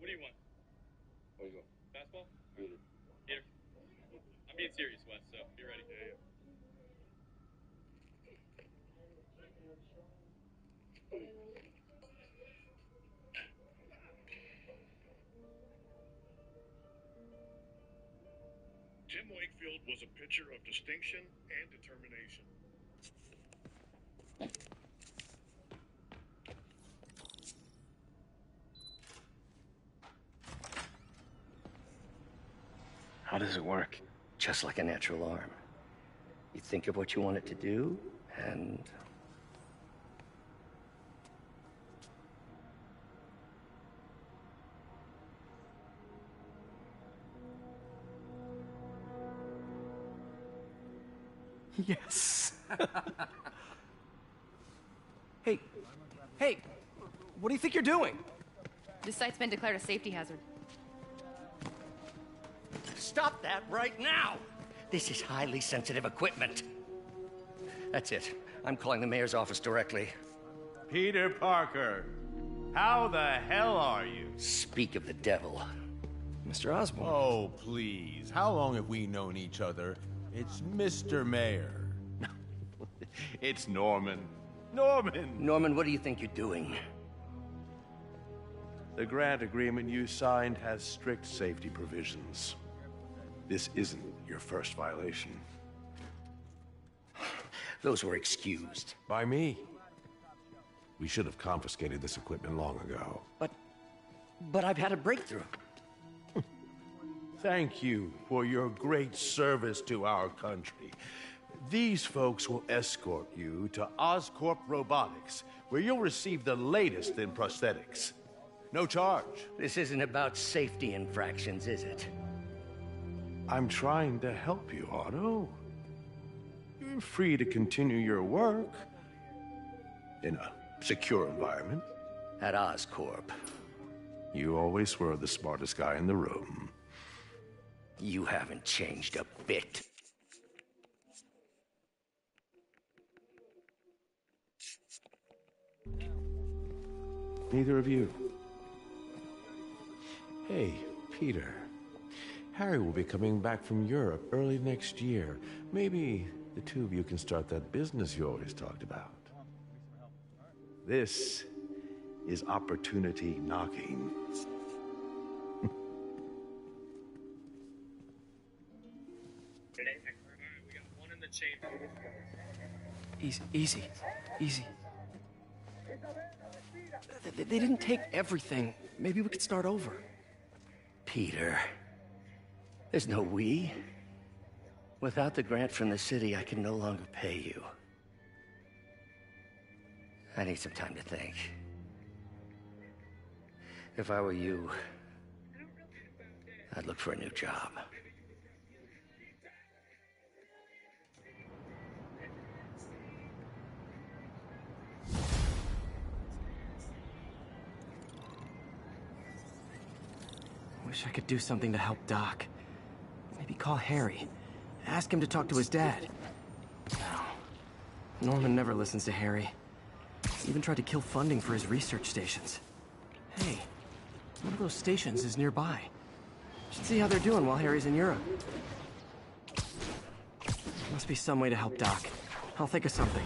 What do you want? What do you want? Fastball? Here. I'm being serious, Wes, so be ready. Yeah. Jim Wakefield was a pitcher of distinction and determination. How does it work? Just like a natural arm. You think of what you want it to do, and... Yes. Hey, what do you think you're doing? This site's been declared a safety hazard. Stop that right now! This is highly sensitive equipment. That's it. I'm calling the mayor's office directly. Peter Parker, how the hell are you? Speak of the devil. Mr. Osborn. Oh, please. How long have we known each other? It's Mr. Mayor. It's Norman. Norman, what do you think you're doing? The grant agreement you signed has strict safety provisions. This isn't your first violation. Those were excused. By me. We should have confiscated this equipment long ago. But I've had a breakthrough. Thank you for your great service to our country. These folks will escort you to Oscorp Robotics, where you'll receive the latest in prosthetics. No charge. This isn't about safety infractions, is it? I'm trying to help you, Otto. You're free to continue your work in a secure environment. At Oscorp. You always were the smartest guy in the room. You haven't changed a bit. Neither of you. Hey, Peter. Harry will be coming back from Europe early next year. Maybe the two of you can start that business you always talked about. This is opportunity knocking. Easy. They didn't take everything. Maybe we could start over. Peter, there's no we. Without the grant from the city, I can no longer pay you. I need some time to think. If I were you, I'd look for a new job. Wish I could do something to help Doc. Maybe call Harry. Ask him to talk to his dad. No. Norman never listens to Harry. He even tried to kill funding for his research stations. Hey, one of those stations is nearby. Should see how they're doing while Harry's in Europe. Must be some way to help Doc. I'll think of something.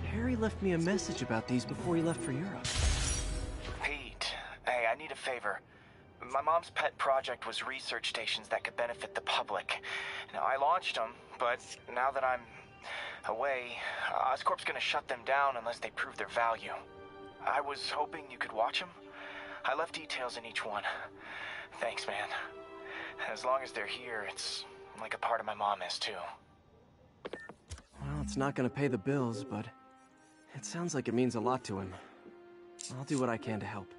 Harry left me a message about these before he left for Europe. Pete, hey, I need a favor. My mom's pet project was research stations that could benefit the public. Now, I launched them, but now that I'm away, Oscorp's gonna shut them down unless they prove their value. I was hoping you could watch them. I left details in each one. Thanks, man. As long as they're here, it's like a part of my mom is, too. Well, it's not gonna pay the bills, but it sounds like it means a lot to him. I'll do what I can to help.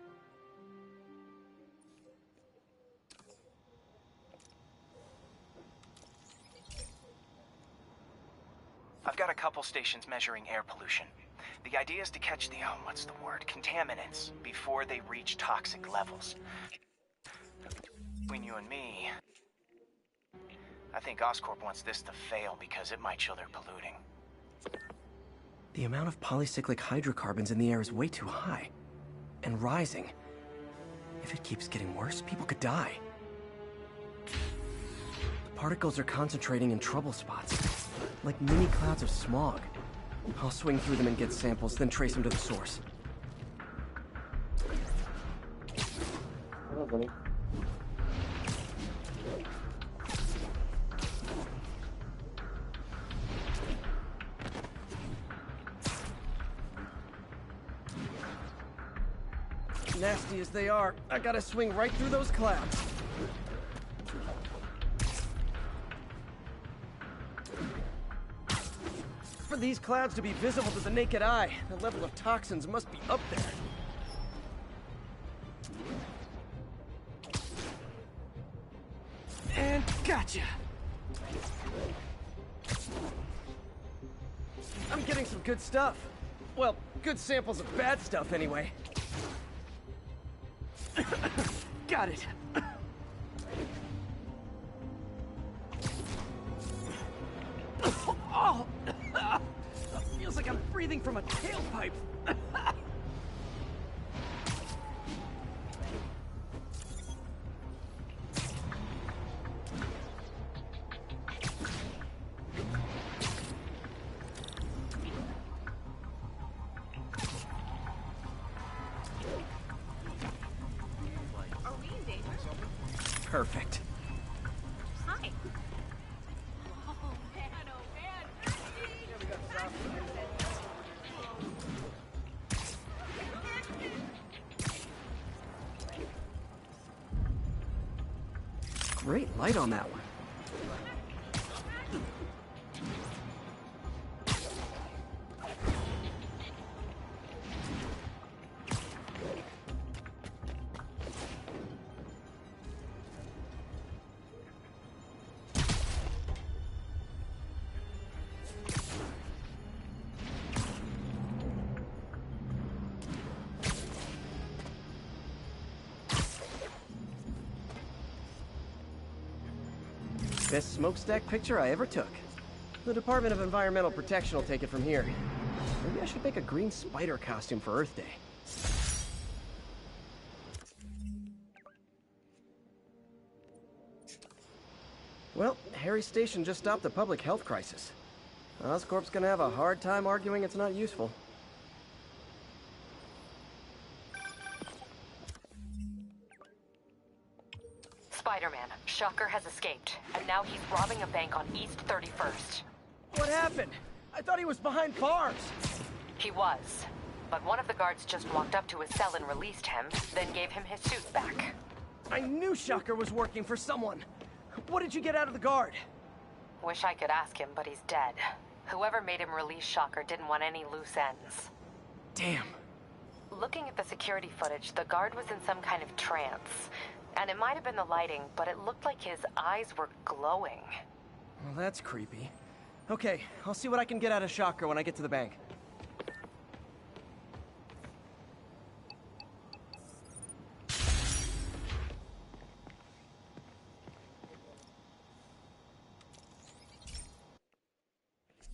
I've got a couple stations measuring air pollution. The idea is to catch the, contaminants before they reach toxic levels. Between you and me, I think Oscorp wants this to fail because it might show they're polluting. The amount of polycyclic hydrocarbons in the air is way too high. And rising. If it keeps getting worse, people could die. The particles are concentrating in trouble spots. Like mini clouds of smog. I'll swing through them and get samples, then trace them to the source. Hello, buddy. Nasty as they are, I gotta swing right through those clouds. For these clouds to be visible to the naked eye, the level of toxins must be up there. And gotcha! I'm getting some good stuff. Well, good samples of bad stuff anyway. Got it. Oh! Feels like I'm breathing from a tailpipe. Perfect. Hi. light on that one. Best smokestack picture I ever took. The Department of Environmental Protection will take it from here. Maybe I should make a green spider costume for Earth Day. Well, Harry's station just stopped a public health crisis. Oscorp's gonna have a hard time arguing it's not useful. Spider-Man, Shocker has escaped, and now he's robbing a bank on East 31st. What happened? I thought he was behind bars. He was, but one of the guards just walked up to his cell and released him, then gave him his suit back. I knew Shocker was working for someone. What did you get out of the guard? Wish I could ask him, but he's dead. Whoever made him release Shocker didn't want any loose ends. Damn. Looking at the security footage, the guard was in some kind of trance. And it might have been the lighting, but it looked like his eyes were glowing. Well, that's creepy. Okay, I'll see what I can get out of Shocker when I get to the bank.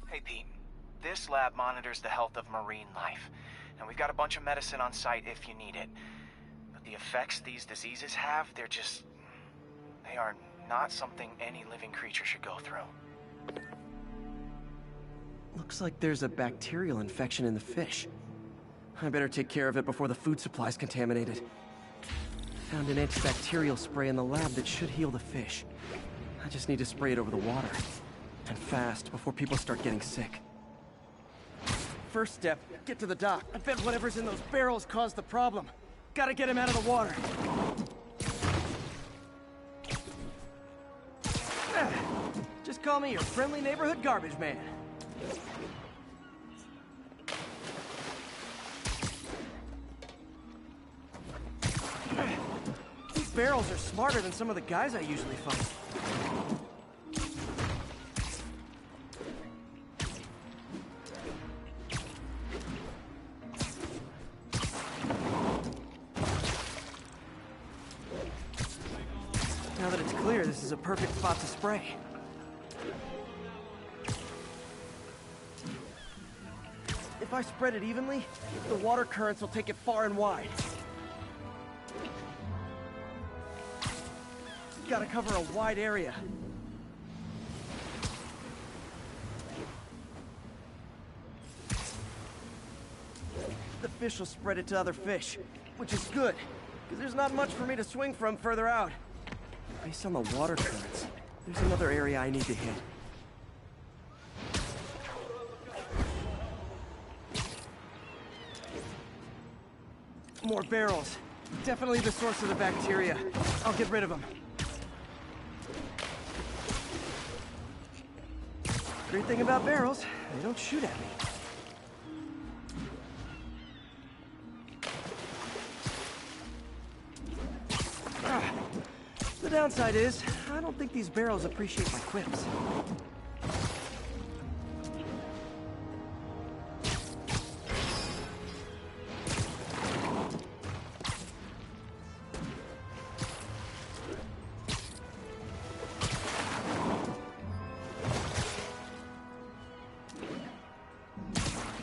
Hey, Pete. This lab monitors the health of marine life. And we've got a bunch of medicine on site if you need it. But the effects these diseases have, they are not something any living creature should go through. Looks like there's a bacterial infection in the fish. I better take care of it before the food supply's contaminated. Found an antibacterial spray in the lab that should heal the fish. I just need to spray it over the water. And fast, before people start getting sick. First step, get to the dock. I bet whatever's in those barrels caused the problem. Gotta get him out of the water. Just call me your friendly neighborhood garbage man. These barrels are smarter than some of the guys I usually fight. Now that it's clear, this is a perfect spot to spray. If I spread it evenly, the water currents will take it far and wide. Gotta cover a wide area. The fish will spread it to other fish, which is good, because there's not much for me to swing from further out. Based on the water currents, there's another area I need to hit. More barrels. Definitely the source of the bacteria. I'll get rid of them. Great thing about barrels, they don't shoot at me. The downside is, I don't think these barrels appreciate my quips.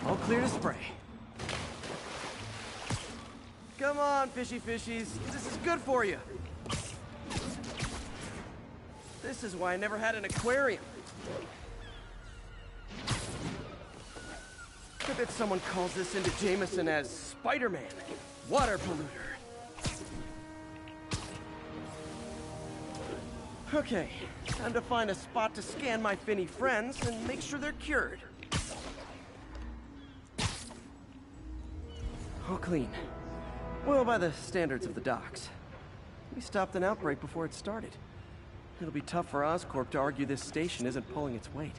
All clear to spray. Come on, fishy fishies. This is good for you. This is why I never had an aquarium. I bet someone calls this into Jameson as Spider-Man, water polluter. Okay, time to find a spot to scan my finny friends and make sure they're cured. All clean. Well, by the standards of the docks. We stopped an outbreak before it started. It'll be tough for Oscorp to argue this station isn't pulling its weight.